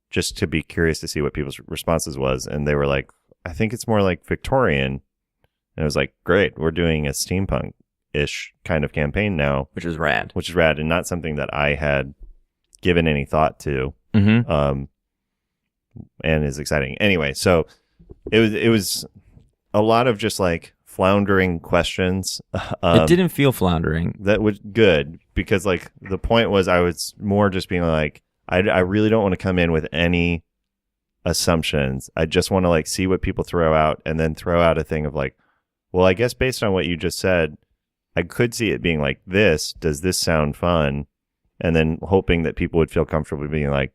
Just to be curious to see what people's responses was. And they were like, I think it's more like Victorian. And I was like, great, we're doing a steampunk-ish kind of campaign now. Which is rad. And not something that I had given any thought to. Mm-hmm. And is exciting. Anyway, so it was a lot of just like floundering questions. It didn't feel floundering. That was good, because like the point was I was more just being like, I really don't want to come in with any assumptions. I just want to like see what people throw out, and then throw out a thing of like, well, I guess based on what you just said, I could see it being like this. Does this sound fun? And then hoping that people would feel comfortable being like,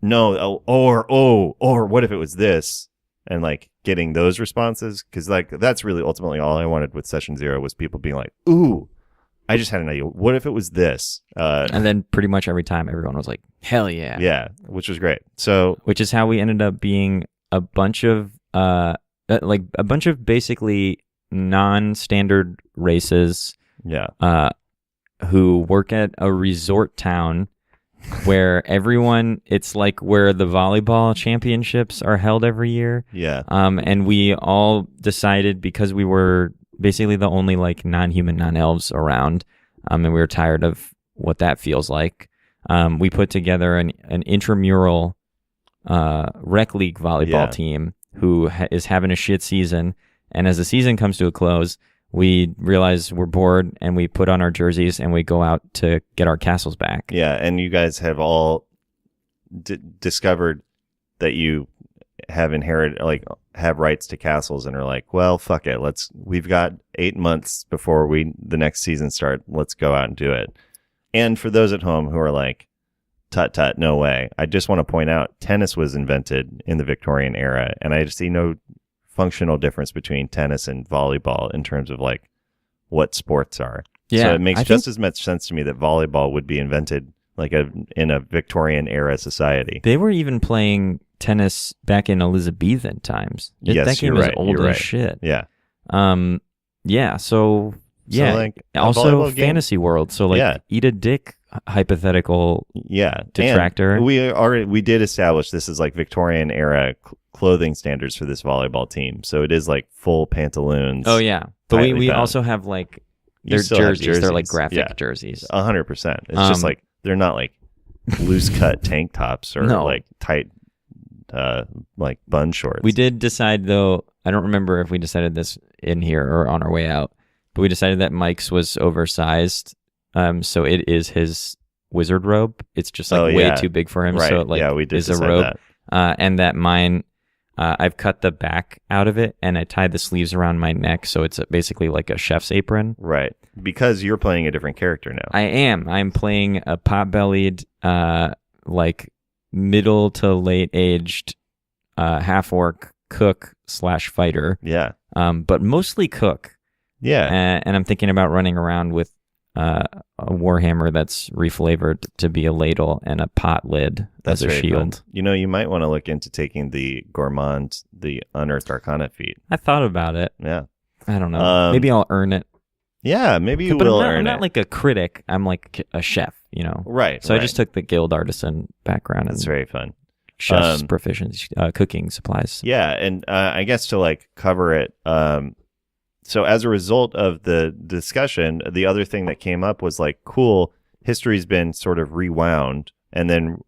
no, or what if it was this? And like getting those responses, because like that's really ultimately all I wanted with Session Zero, was people being like, ooh, I just had an idea. What if it was this? And then pretty much every time everyone was like, hell yeah. Yeah, which was great. So, which is how we ended up being a bunch of basically non-standard races. Yeah. Who work at a resort town where it's like where the volleyball championships are held every year. Yeah. And we all decided, because we were basically the only like non-human, non-elves around, and we were tired of what that feels like. We put together an intramural rec league volleyball team who is having a shit season. And as the season comes to a close, we realize we're bored, and we put on our jerseys and we go out to get our castles back. Yeah, and you guys have all discovered that you have inherited, like, have rights to castles, and are like, well, fuck it. We've got 8 months before the next season start. Let's go out and do it. And for those at home who are like, tut tut, no way, I just want to point out tennis was invented in the Victorian era, and I see no functional difference between tennis and volleyball in terms of like what sports are. Yeah, so it makes just as much sense to me that volleyball would be invented like in a Victorian era society. They were even playing tennis back in Elizabethan times. Yes, that game you're is right, old you're as right. shit. Yeah. Yeah. So yeah. So, like, also fantasy world. So like, eat a dick, hypothetical. Yeah. Detractor. And we did establish this is like Victorian era clothing standards for this volleyball team. So it is like full pantaloons. Oh yeah. But we also have like their jerseys. They're like graphic jerseys. 100%. It's just like they're not like loose cut tank tops or like tight like bun shorts. We did decide, though, I don't remember if we decided this in here or on our way out, but we decided that Mike's was oversized. So it is his wizard robe. It's just like way too big for him. Right. So it like we did is a robe. That. And that mine, I've cut the back out of it and I tied the sleeves around my neck. So it's basically like a chef's apron. Right. Because you're playing a different character now. I am. I'm playing a pot-bellied, like middle to late aged half-orc cook / fighter. Yeah. But mostly cook. Yeah. And I'm thinking about running around with a warhammer that's reflavored to be a ladle and a pot lid as a shield. Fun. You know, you might want to look into taking the Gourmand, the Unearthed Arcana feat. I thought about it. Yeah. I don't know. Maybe I'll earn it. Yeah, maybe you but will I'm earn not it. like a critic. I'm like a chef, you know. Right. So I just took the guild artisan background. That's very fun. chef's proficiency, cooking supplies. Yeah, and I guess to like cover it, so as a result of the discussion, the other thing that came up was like, cool, history's been sort of rewound and then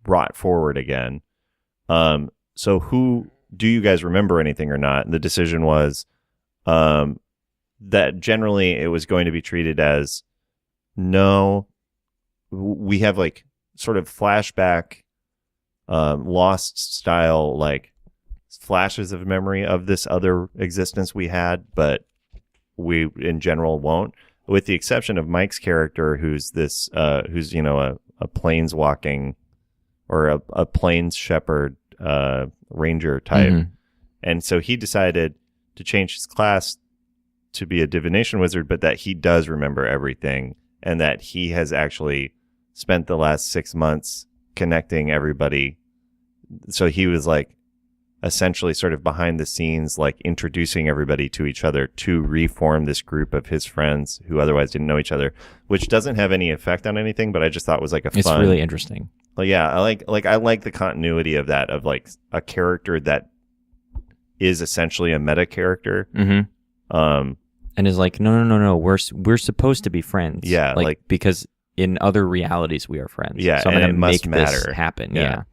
brought forward again. So who do you guys remember anything or not? And the decision was that generally it was going to be treated as, no, we have like sort of flashback, Lost style, like flashes of memory of this other existence we had, but we in general won't, with the exception of Mike's character, who's this, who's, you know, a planeswalking or a plains shepherd, ranger type. Mhm. And so he decided to change his class to be a divination wizard, but that he does remember everything and that he has actually spent the last 6 months connecting everybody. So he was like essentially sort of behind the scenes, like introducing everybody to each other to reform this group of his friends who otherwise didn't know each other, which doesn't have any effect on anything, but I just thought was like a fun. It's really interesting. Well, yeah, I like the continuity of that, of like a character that is essentially a meta character. Mm-hmm. And is like, no, we're supposed to be friends. Yeah, like because in other realities we are friends. Yeah, so I'm and gonna it must make this matter. happen. Yeah.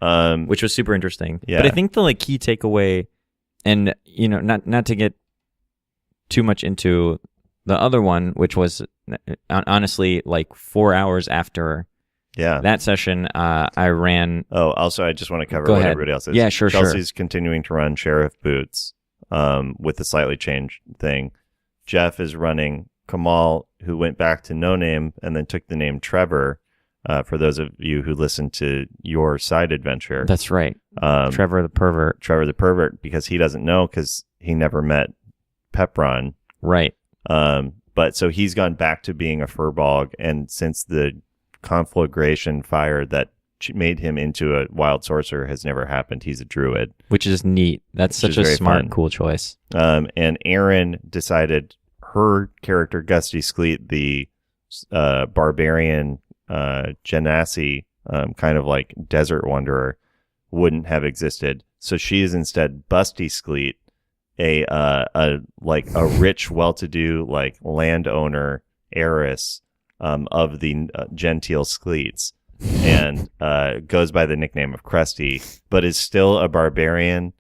Yeah. Which was super interesting. Yeah. But I think the like key takeaway, and you know, not to get too much into the other one, which was honestly like 4 hours after that session, I ran. Oh, also, I just want to cover Go what ahead. everybody else is. Yeah, sure. Chelsea's continuing to run Sheriff Boots, with a slightly changed thing. Jeff is running Kamal, who went back to No Name and then took the name Trevor. For those of you who listened to your side adventure. That's right. Trevor the pervert. Trevor the pervert, because he doesn't know because he never met Pepron. Right. But so he's gone back to being a furball, and since the conflagration fire that made him into a wild sorcerer has never happened, he's a druid. Which is neat. That's such a smart, cool choice. And Erin decided her character, Gusty Skleet, the barbarian Genasi, kind of like desert wanderer, wouldn't have existed. So she is instead Busty Skleet, a rich, well-to-do like landowner heiress of the genteel Skleets, and goes by the nickname of Krusty, but is still a barbarian,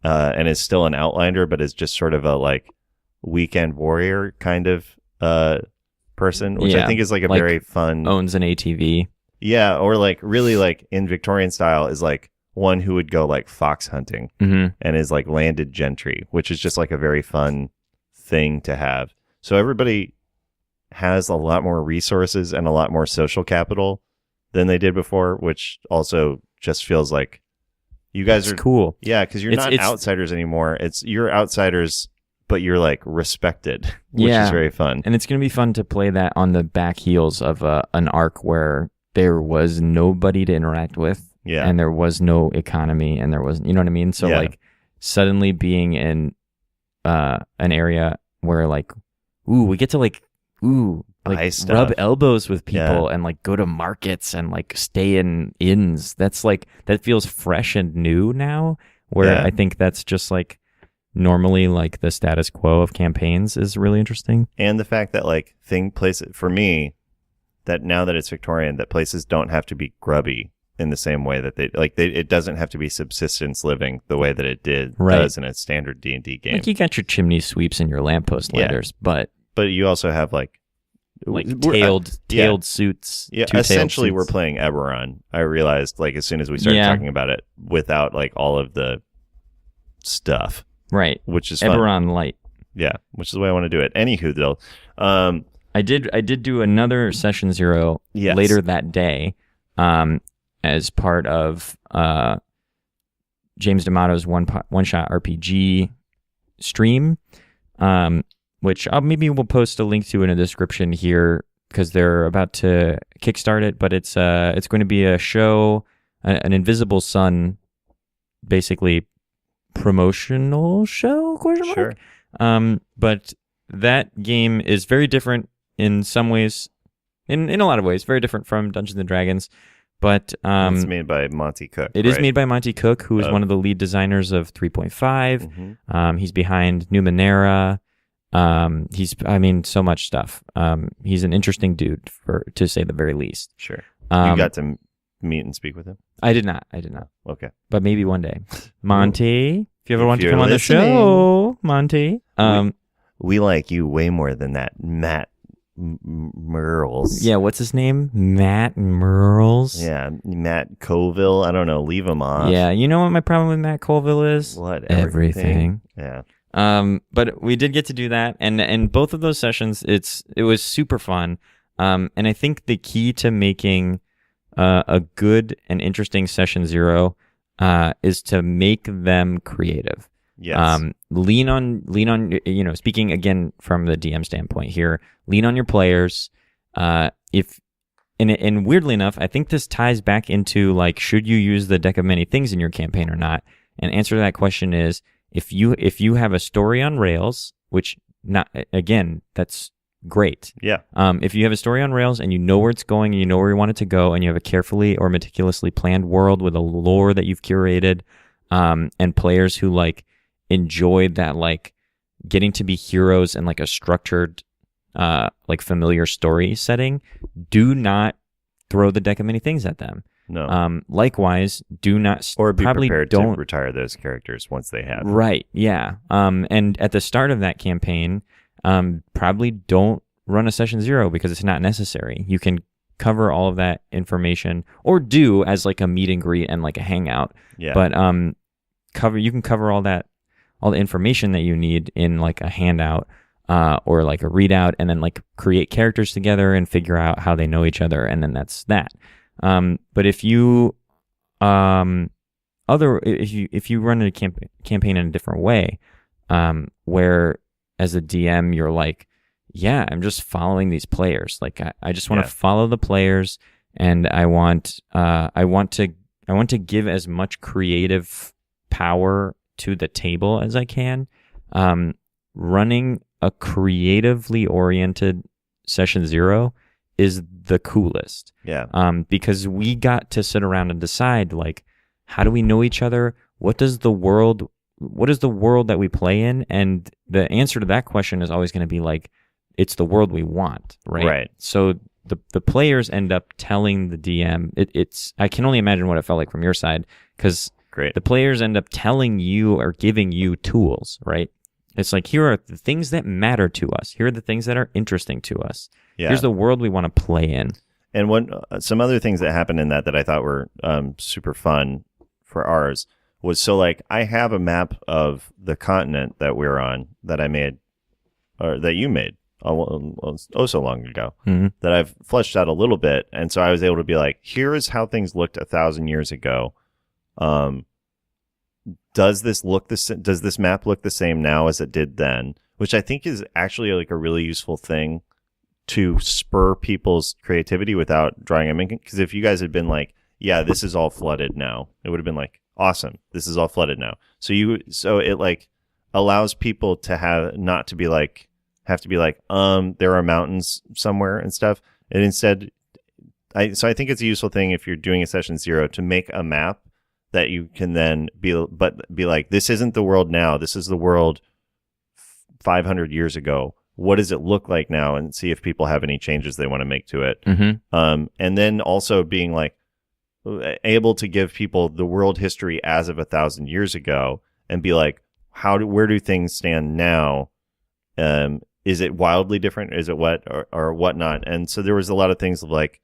and is still an outlander, but is just sort of a like weekend warrior kind of person, which I think is like a very fun. Owns an ATV. Yeah, or like really like in Victorian style is like one who would go like fox hunting, and is like landed gentry, which is just like a very fun thing to have. So everybody has a lot more resources and a lot more social capital than they did before, which also just feels like you guys are cool. Yeah, because you're not outsiders anymore. You're outsiders, but you're like respected, which is very fun. And it's going to be fun to play that on the back heels of an arc where there was nobody to interact with. Yeah. And there was no economy, and there was, you know what I mean? So like suddenly being in an area where like, we get to like rub elbows with people and like go to markets and like stay in inns. That's like, that feels fresh and new now, where I think that's just like normally like the status quo of campaigns is really interesting. And the fact that like places, for me, that now that it's Victorian, that places don't have to be grubby in the same way that it doesn't have to be subsistence living the way that it does in a standard D&D game. Like you got your chimney sweeps and your lamppost lighters, but you also have like tailed suits. Yeah, essentially we're playing Eberron. I realized like as soon as we started talking about it, without like all of the stuff. Right. Which is Eberron fun. light. Yeah, which is the way I want to do it. Anywho, though, I did do another session 0 later that day, as part of James D'Amato's one shot RPG stream, which maybe we'll post a link to in a description here because they're about to kickstart it. But it's going to be a show, an Invisible Sun, basically promotional show? Question mark? Sure. But that game is very different in some ways, in a lot of ways, very different from Dungeons and Dragons. But It's made by Monty Cook. It is made by Monty Cook, who is Oh. one of the lead designers of 3.5. Mhm. He's behind Numenera. So much stuff. He's an interesting dude, to say the very least. Sure. Um, You got to meet and speak with him? I did not. Okay. But maybe one day. Monty, if you ever If want to you're come on the listening. show, Monty. We like you way more than that Matt Merles. Yeah, what's his name? Matt Merles. Yeah, Matt Colville. I don't know. Leave him off. Yeah, you know what my problem with Matt Colville is? What? Everything. Yeah. But we did get to do that, and both of those sessions, it was super fun. And I think the key to making a good and interesting session 0 is to make them creative. Yes. Lean on, speaking again from the DM standpoint here, lean on your players. And weirdly enough, I think this ties back into like, should you use the deck of many things in your campaign or not? And answer to that question is, if you have a story on rails, which that's great. Yeah. If you have a story on rails and you know where it's going and you know where you want it to go and you have a carefully or meticulously planned world with a lore that you've curated, and players who like enjoy that, like getting to be heroes in like a structured, like familiar story setting, do not throw the deck of many things at them. No. Likewise, do not Or be probably prepared don't to retire those characters once they have. Right. Yeah. And at the start of that campaign, probably don't run a session 0 because it's not necessary. You can cover all of that information, or do as like a meet and greet and like a hangout. Yeah. But you can cover all the information that you need in like a handout, or like a readout, and then like create characters together and figure out how they know each other, and then that's that. But if you if you run a campaign in a different way, where as a DM you're like, yeah, I'm just following these players. Like I just want to follow the players, and I want to give as much creative power to the table as I can. Running a creatively oriented session 0 is the coolest. Yeah. Because we got to sit around and decide, like, how do we know each other? What is the world that we play in? And the answer to that question is always going to be like, it's the world we want, right? Right. So the players end up telling the DM, I can only imagine what it felt like from your side, because Great. the players end up telling you or giving you tools, right? It's like, here are the things that matter to us. Here are the things that are interesting to us. Yeah. Here's the world we want to play in. And some other things that happened in that I thought were super fun for ours was, so like I have a map of the continent that we're on that I made, or that you made so long ago, that I've fleshed out a little bit. And so I was able to be like, here is how things looked 1,000 years ago. Does this map look the same now as it did then? Which I think is actually like a really useful thing to spur people's creativity without drawing them in. Because if you guys had been like, yeah, this is all flooded now, it would have been like, awesome, this is all flooded now. So it like allows people to have to be like, there are mountains somewhere and stuff. And instead, I think it's a useful thing if you're doing a session 0 to make a map that you can then be like, this isn't the world now. This is the world 500 years ago. What does it look like now? And see if people have any changes they want to make to it. Mm-hmm. And then also being like able to give people the world history as of 1,000 years ago and be like, where do things stand now? Is it wildly different? Is it what or whatnot? And so there was a lot of things of like,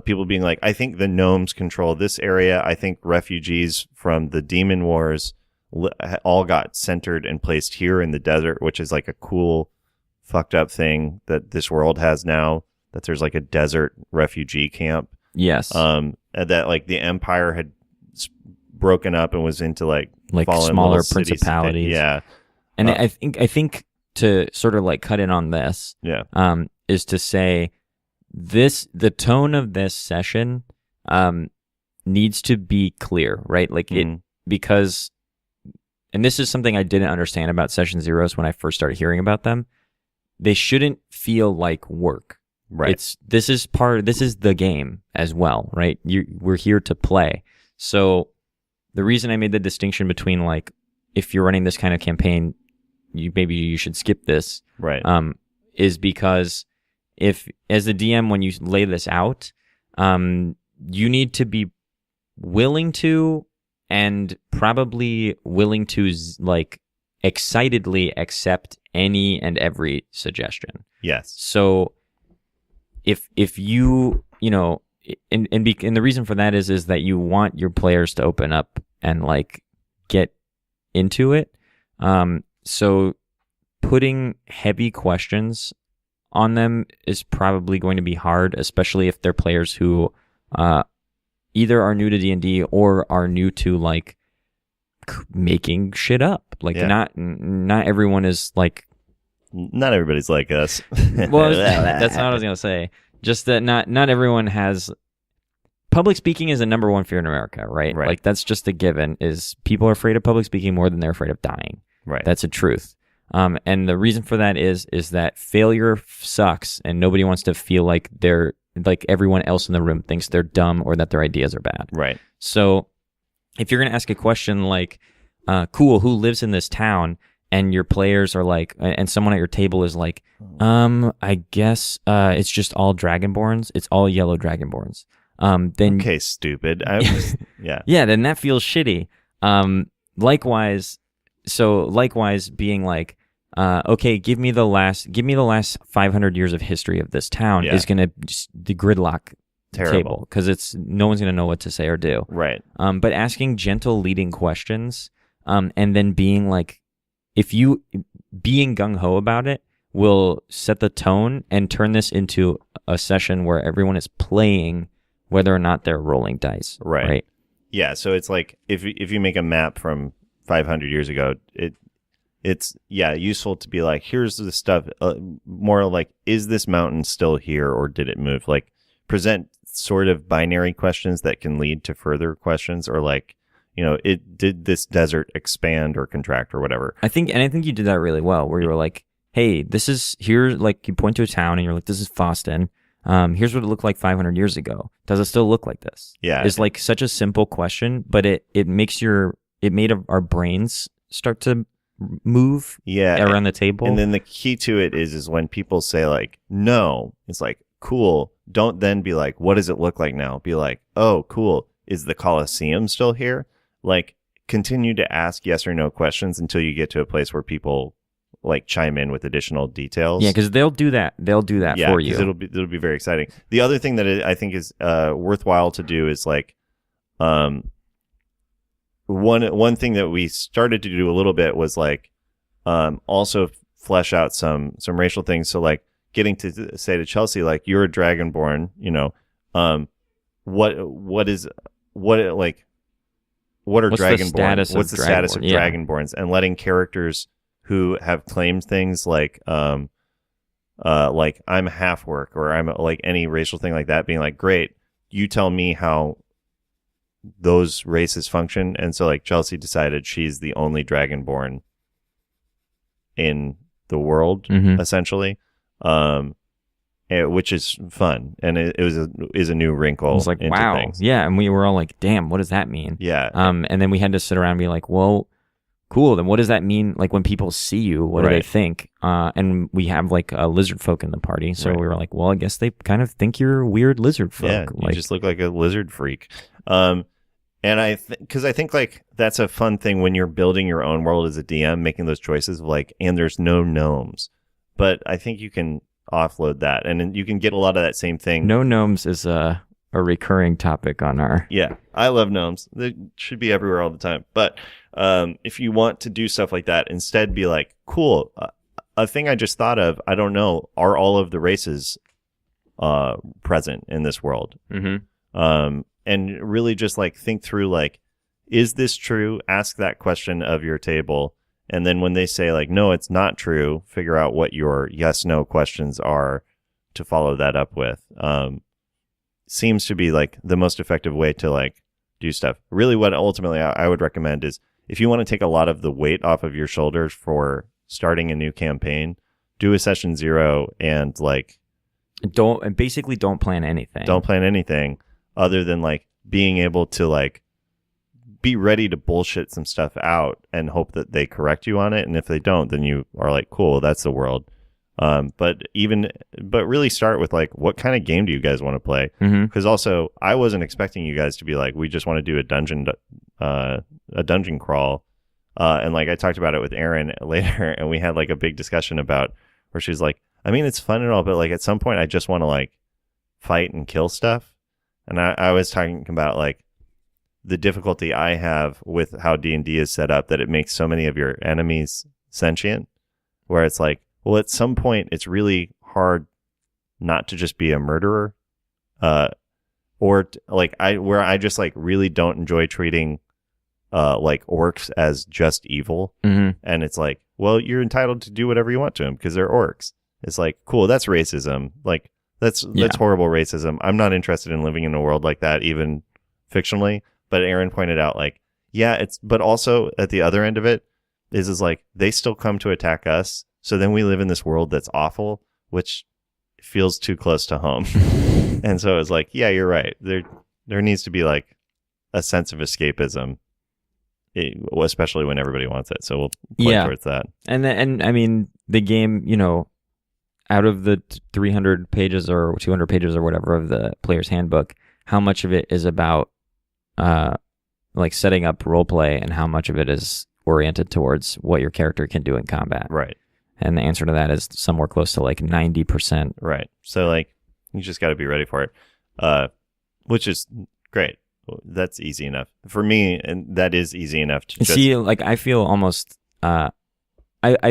people being like, I think the gnomes control this area. I think refugees from the demon wars all got centered and placed here in the desert, which is like a cool, fucked up thing that this world has now, that there's like a desert refugee camp. Yes. That like the empire had broken up and was into like smaller principalities. Yeah. And I think to sort of like cut in on this, is to say, the tone of this session needs to be clear, right? Like because, and this is something I didn't understand about session 0s when I first started hearing about them. They shouldn't feel like work. Right. This is the game as well, right? We're here to play. So the reason I made the distinction between like, if you're running this kind of campaign, maybe you should skip this. Right. Is because if, as a DM, when you lay this out, you need to be willing to, and probably willing to like excitedly accept any and every suggestion. Yes. So if you know, and the reason for that is that you want your players to open up and like get into it. So putting heavy questions on them is probably going to be hard, especially if they're players who either are new to D&D or are new to like making shit up. Like not everyone is like, not everybody's like us. Well, that's not what I was gonna say. Just that not everyone has. Public speaking is the number one fear in America, right? Right. Like that's just a given. Is people are afraid of public speaking more than they're afraid of dying. Right. That's a truth. And the reason for that is that failure sucks, and nobody wants to feel like they're like everyone else in the room thinks they're dumb or that their ideas are bad. Right. So if you're gonna ask a question like, "Cool, who lives in this town?" and your players are like, and someone at your table is like, I guess it's just all Dragonborns. It's all yellow Dragonborns. Then okay, stupid. Yeah. Yeah, then that feels shitty. Likewise, being like, okay, give me the last 500 years of history of this town is gonna just the gridlock table because no one's gonna know what to say or do. Right. But asking gentle leading questions, and then being like, if you being gung-ho about it will set the tone and turn this into a session where everyone is playing whether or not they're rolling dice. Right. Yeah. So it's like if you make a map from 500 years ago, it's useful to be like, here's the stuff. More like, is this mountain still here or did it move? Like present sort of binary questions that can lead to further questions, or like, you know, did this desert expand or contract or whatever. I think you did that really well, where you were like, hey, here, like you point to a town and you're like, this is Foston. Here's what it looked like 500 years ago. Does it still look like this? Yeah. It's like such a simple question, but it made our brains start to move around the table. And then the key to it is when people say like, no, it's like, cool. Don't then be like, what does it look like now? Be like, oh, cool. Is the Colosseum still here? Like, continue to ask yes or no questions until you get to a place where people like chime in with additional details. Yeah, because they'll do that. For you. It'll be very exciting. The other thing that I think is worthwhile to do is like, one thing that we started to do a little bit was like, also flesh out some racial things. So like getting to say to Chelsea, like, you're a Dragonborn, you know, what are Dragonborn? What's the status of Dragonborns? And letting characters who have claimed things like I'm half work, or I'm like any racial thing like that, being like, great, you tell me how those races function. And so like Chelsea decided she's the only Dragonborn in the world, essentially. Which is fun, and it is a new wrinkle. It was like, into wow, things. Yeah, and we were all like, damn, what does that mean? Yeah. And then we had to sit around and be like, well, cool. Then what does that mean? Like when people see you, what do they think? And we have like a lizard folk in the party, so we were like, well, I guess they kind of think you're weird lizard folk. Yeah, you just look like a lizard freak. And because I think like that's a fun thing when you're building your own world as a DM, making those choices of like, and there's no gnomes, but I think you can offload that, and then you can get a lot of that same thing. No gnomes is a recurring topic on our... Yeah, I love gnomes. They should be everywhere all the time. But if you want to do stuff like that, instead be like, cool, a thing I just thought of, I don't know, are all of the races present in this world? And really just like think through like, is this true? Ask that question of your table. And then when they say like, no, it's not true, figure out what your yes, no questions are to follow that up with. Seems to be like the most effective way to like do stuff. Really what ultimately I would recommend is if you want to take a lot of the weight off of your shoulders for starting a new campaign, do a session 0 and like Don't plan anything. Don't plan anything other than like being able to like be ready to bullshit some stuff out and hope that they correct you on it. And if they don't, then you are like, cool, that's the world. But really start with like, what kind of game do you guys want to play? Because also, I wasn't expecting you guys to be like, we just want to do a dungeon crawl. And like I talked about it with Erin later, and we had like a big discussion about where she's like, I mean, it's fun and all, but like at some point, I just want to like fight and kill stuff. And I was talking about like the difficulty I have with how D&D is set up, that it makes so many of your enemies sentient, where it's like, well, at some point, it's really hard not to just be a murderer, where I just like really don't enjoy treating like orcs as just evil, and it's like, well, you're entitled to do whatever you want to them because they're orcs. It's like, cool, that's racism. Like that's horrible racism. I'm not interested in living in a world like that, even fictionally. But Aaron pointed out, like, yeah, but also at the other end of it is like they still come to attack us. So then we live in this world that's awful, which feels too close to home. And so it's like, yeah, you're right. There needs to be like a sense of escapism, especially when everybody wants it. So we'll play towards that. And I mean, the game, out of the 300 pages or 200 pages or whatever of the player's handbook, how much of it is about like setting up role play, and how much of it is oriented towards what your character can do in combat? Right. And the answer to that is somewhere close to like 90%. Right. So like you just got to be ready for it, which is great. That's easy enough for me, and that is easy enough to just... See, like I feel almost I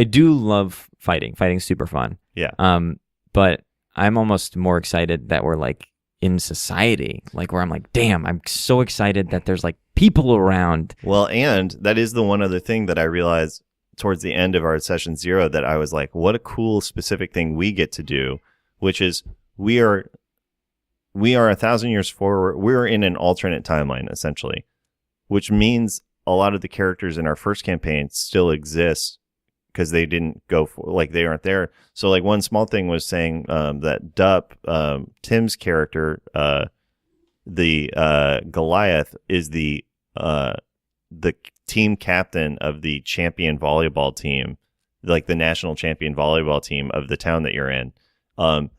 do love fighting. Fighting's super fun. Yeah. But I'm almost more excited that we're like in society, like where I'm like, damn, I'm so excited that there's like people around. Well, and that is the one other thing that I realized towards the end of our session 0, that I was like, what a cool specific thing we get to do, which is we are 1,000 years forward. We're in an alternate timeline, essentially, which means a lot of the characters in our first campaign still exist because they didn't go for, like, they aren't there. So like one small thing was saying that Dup, Tim's character, the Goliath, is the team captain of the champion volleyball team, like the national champion volleyball team of the town that you're in. And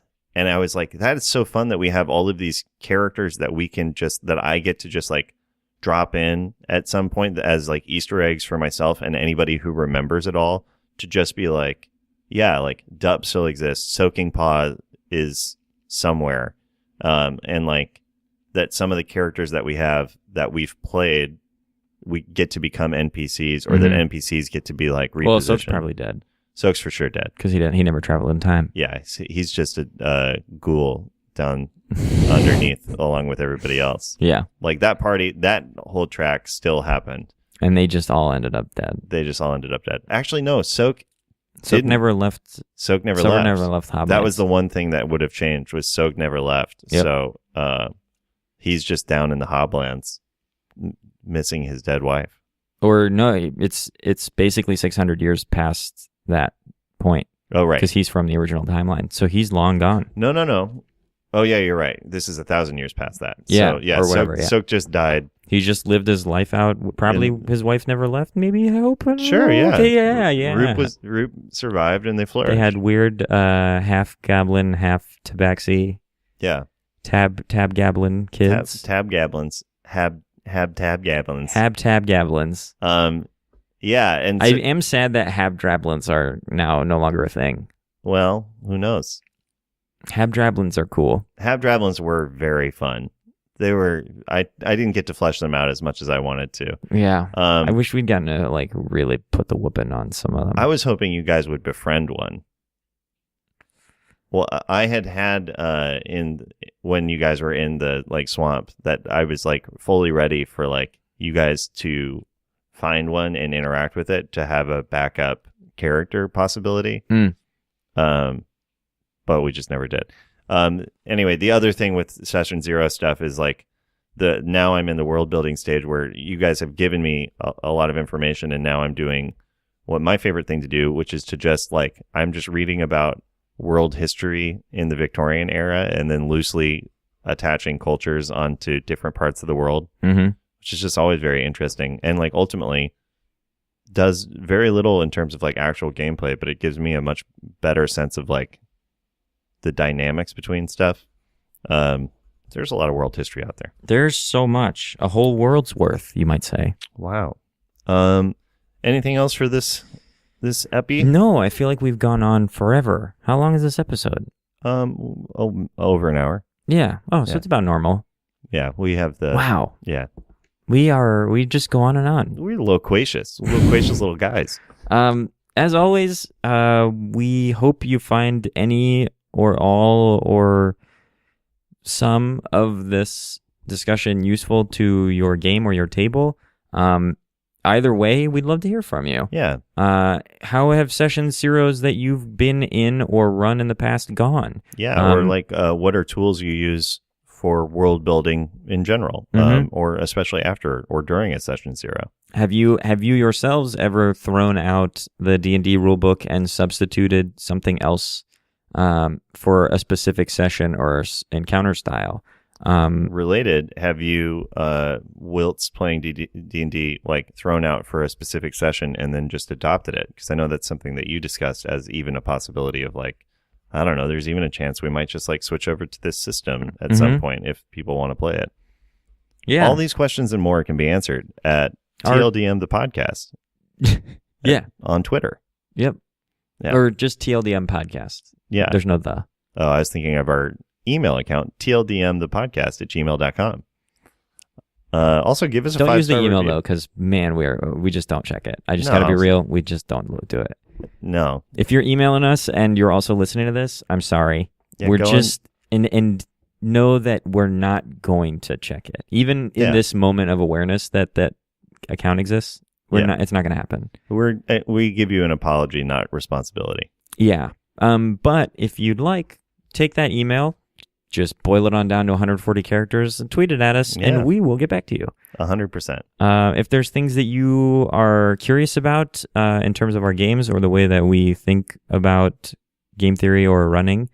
I was like, that is so fun that we have all of these characters that we can just, that I get to just like drop in at some point as like Easter eggs for myself and anybody who remembers it all, to just be like, yeah, like Dup still exists. Soaking Paw is somewhere. And like that some of the characters that we have that we've played, we get to become NPCs, or that NPCs get to be like repositioned. Well, Soak's probably dead. Soak's for sure dead. Because he never traveled in time. Yeah, he's just a ghoul down underneath along with everybody else. Yeah. Like that party, that whole track still happened. And they just all ended up dead. Actually, no, Soak never left. Soak never left Hobbit. That was the one thing that would have changed, was Soak never left. Yep. So he's just down in the Hoblands, missing his dead wife. Or no, it's basically 600 years past that point. Oh, right. Because he's from the original timeline. So he's long gone. No. Oh, yeah, you're right. This is 1,000 years past that. Yeah, so, yeah, or whatever. Soak just died. He just lived his life out. Probably his wife never left, maybe, I hope. Sure, yeah. Okay, yeah. Roop survived, and they flourished. They had weird half goblin, half tabaxi. Yeah. Tab gablin kids. Tab gablins. Hab tab gablins. Hab tab gablins. Yeah, and I am sad that habdrablins are now no longer a thing. Well, who knows? Habdrablins are cool. Habdrablins were very fun. They were. I didn't get to flesh them out as much as I wanted to. Yeah. I wish we'd gotten to like really put the whooping on some of them. I was hoping you guys would befriend one. Well, I had when you guys were in the like swamp, that I was like fully ready for like you guys to find one and interact with it, to have a backup character possibility. But we just never did. Anyway, the other thing with session 0 stuff is like now I'm in the world building stage where you guys have given me a lot of information, and now I'm doing what my favorite thing to do, which is to just like, I'm just reading about world history in the Victorian era and then loosely attaching cultures onto different parts of the world, which is just always very interesting. And like ultimately does very little in terms of like actual gameplay, but it gives me a much better sense of like the dynamics between stuff. There's a lot of world history out there. There's so much. A whole world's worth, you might say. Wow. Anything else for this epi? No, I feel like we've gone on forever. How long is this episode? Over an hour. Yeah. Oh, so Yeah. it's about normal. Yeah, we have the... Wow. Yeah. We just go on and on. We're loquacious little guys. As always, we hope you find any or all or some of this discussion useful to your game or your table. Either way, we'd love to hear from you. Yeah. How have session zeros that you've been in or run in the past gone? Yeah, or like what are tools you use for world building in general, or especially after or during a session zero? Have you yourselves ever thrown out the D&D rulebook and substituted something else for a specific session or encounter style? Related, have you whilst playing D&D like thrown out for a specific session and then just adopted it? Because I know that's something that you discussed as even a possibility of like, I don't know, there's even a chance we might just like switch over to this system at some point if people want to play it. Yeah. All these questions and more can be answered at TLDM the podcast. Yeah. On Twitter. Yep. Yeah. Or just TLDM podcast. Yeah. There's no the. Oh, I was thinking of our email account, tldmthepodcast@gmail.com. Also, give us a 5-star Don't use the email review. though, because man, we just don't check it. I just got to be real. We just don't do it. No. If you're emailing us and you're also listening to this, I'm sorry. Yeah, We're just and know that we're not going to check it, even in this moment of awareness that account exists. We're not. It's not going to happen. We give you an apology, not responsibility. Yeah. But if you'd like, take that email. Just boil it on down to 140 characters and tweet it at us, and we will get back to you. 100%. If there's things that you are curious about in terms of our games or the way that we think about game theory or running,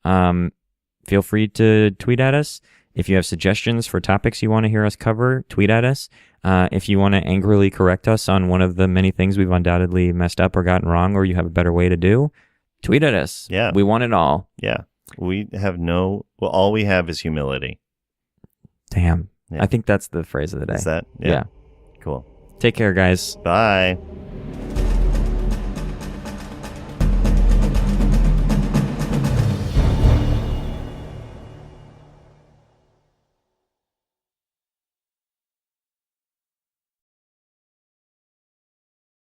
feel free to tweet at us. If you have suggestions for topics you want to hear us cover, tweet at us. If you want to angrily correct us on one of the many things we've undoubtedly messed up or gotten wrong, or you have a better way to do, tweet at us. Yeah. We want it all. Yeah. We have all we have is humility. Damn. Yeah. I think that's the phrase of the day. Is that? Yeah. Cool. Take care, guys. Bye.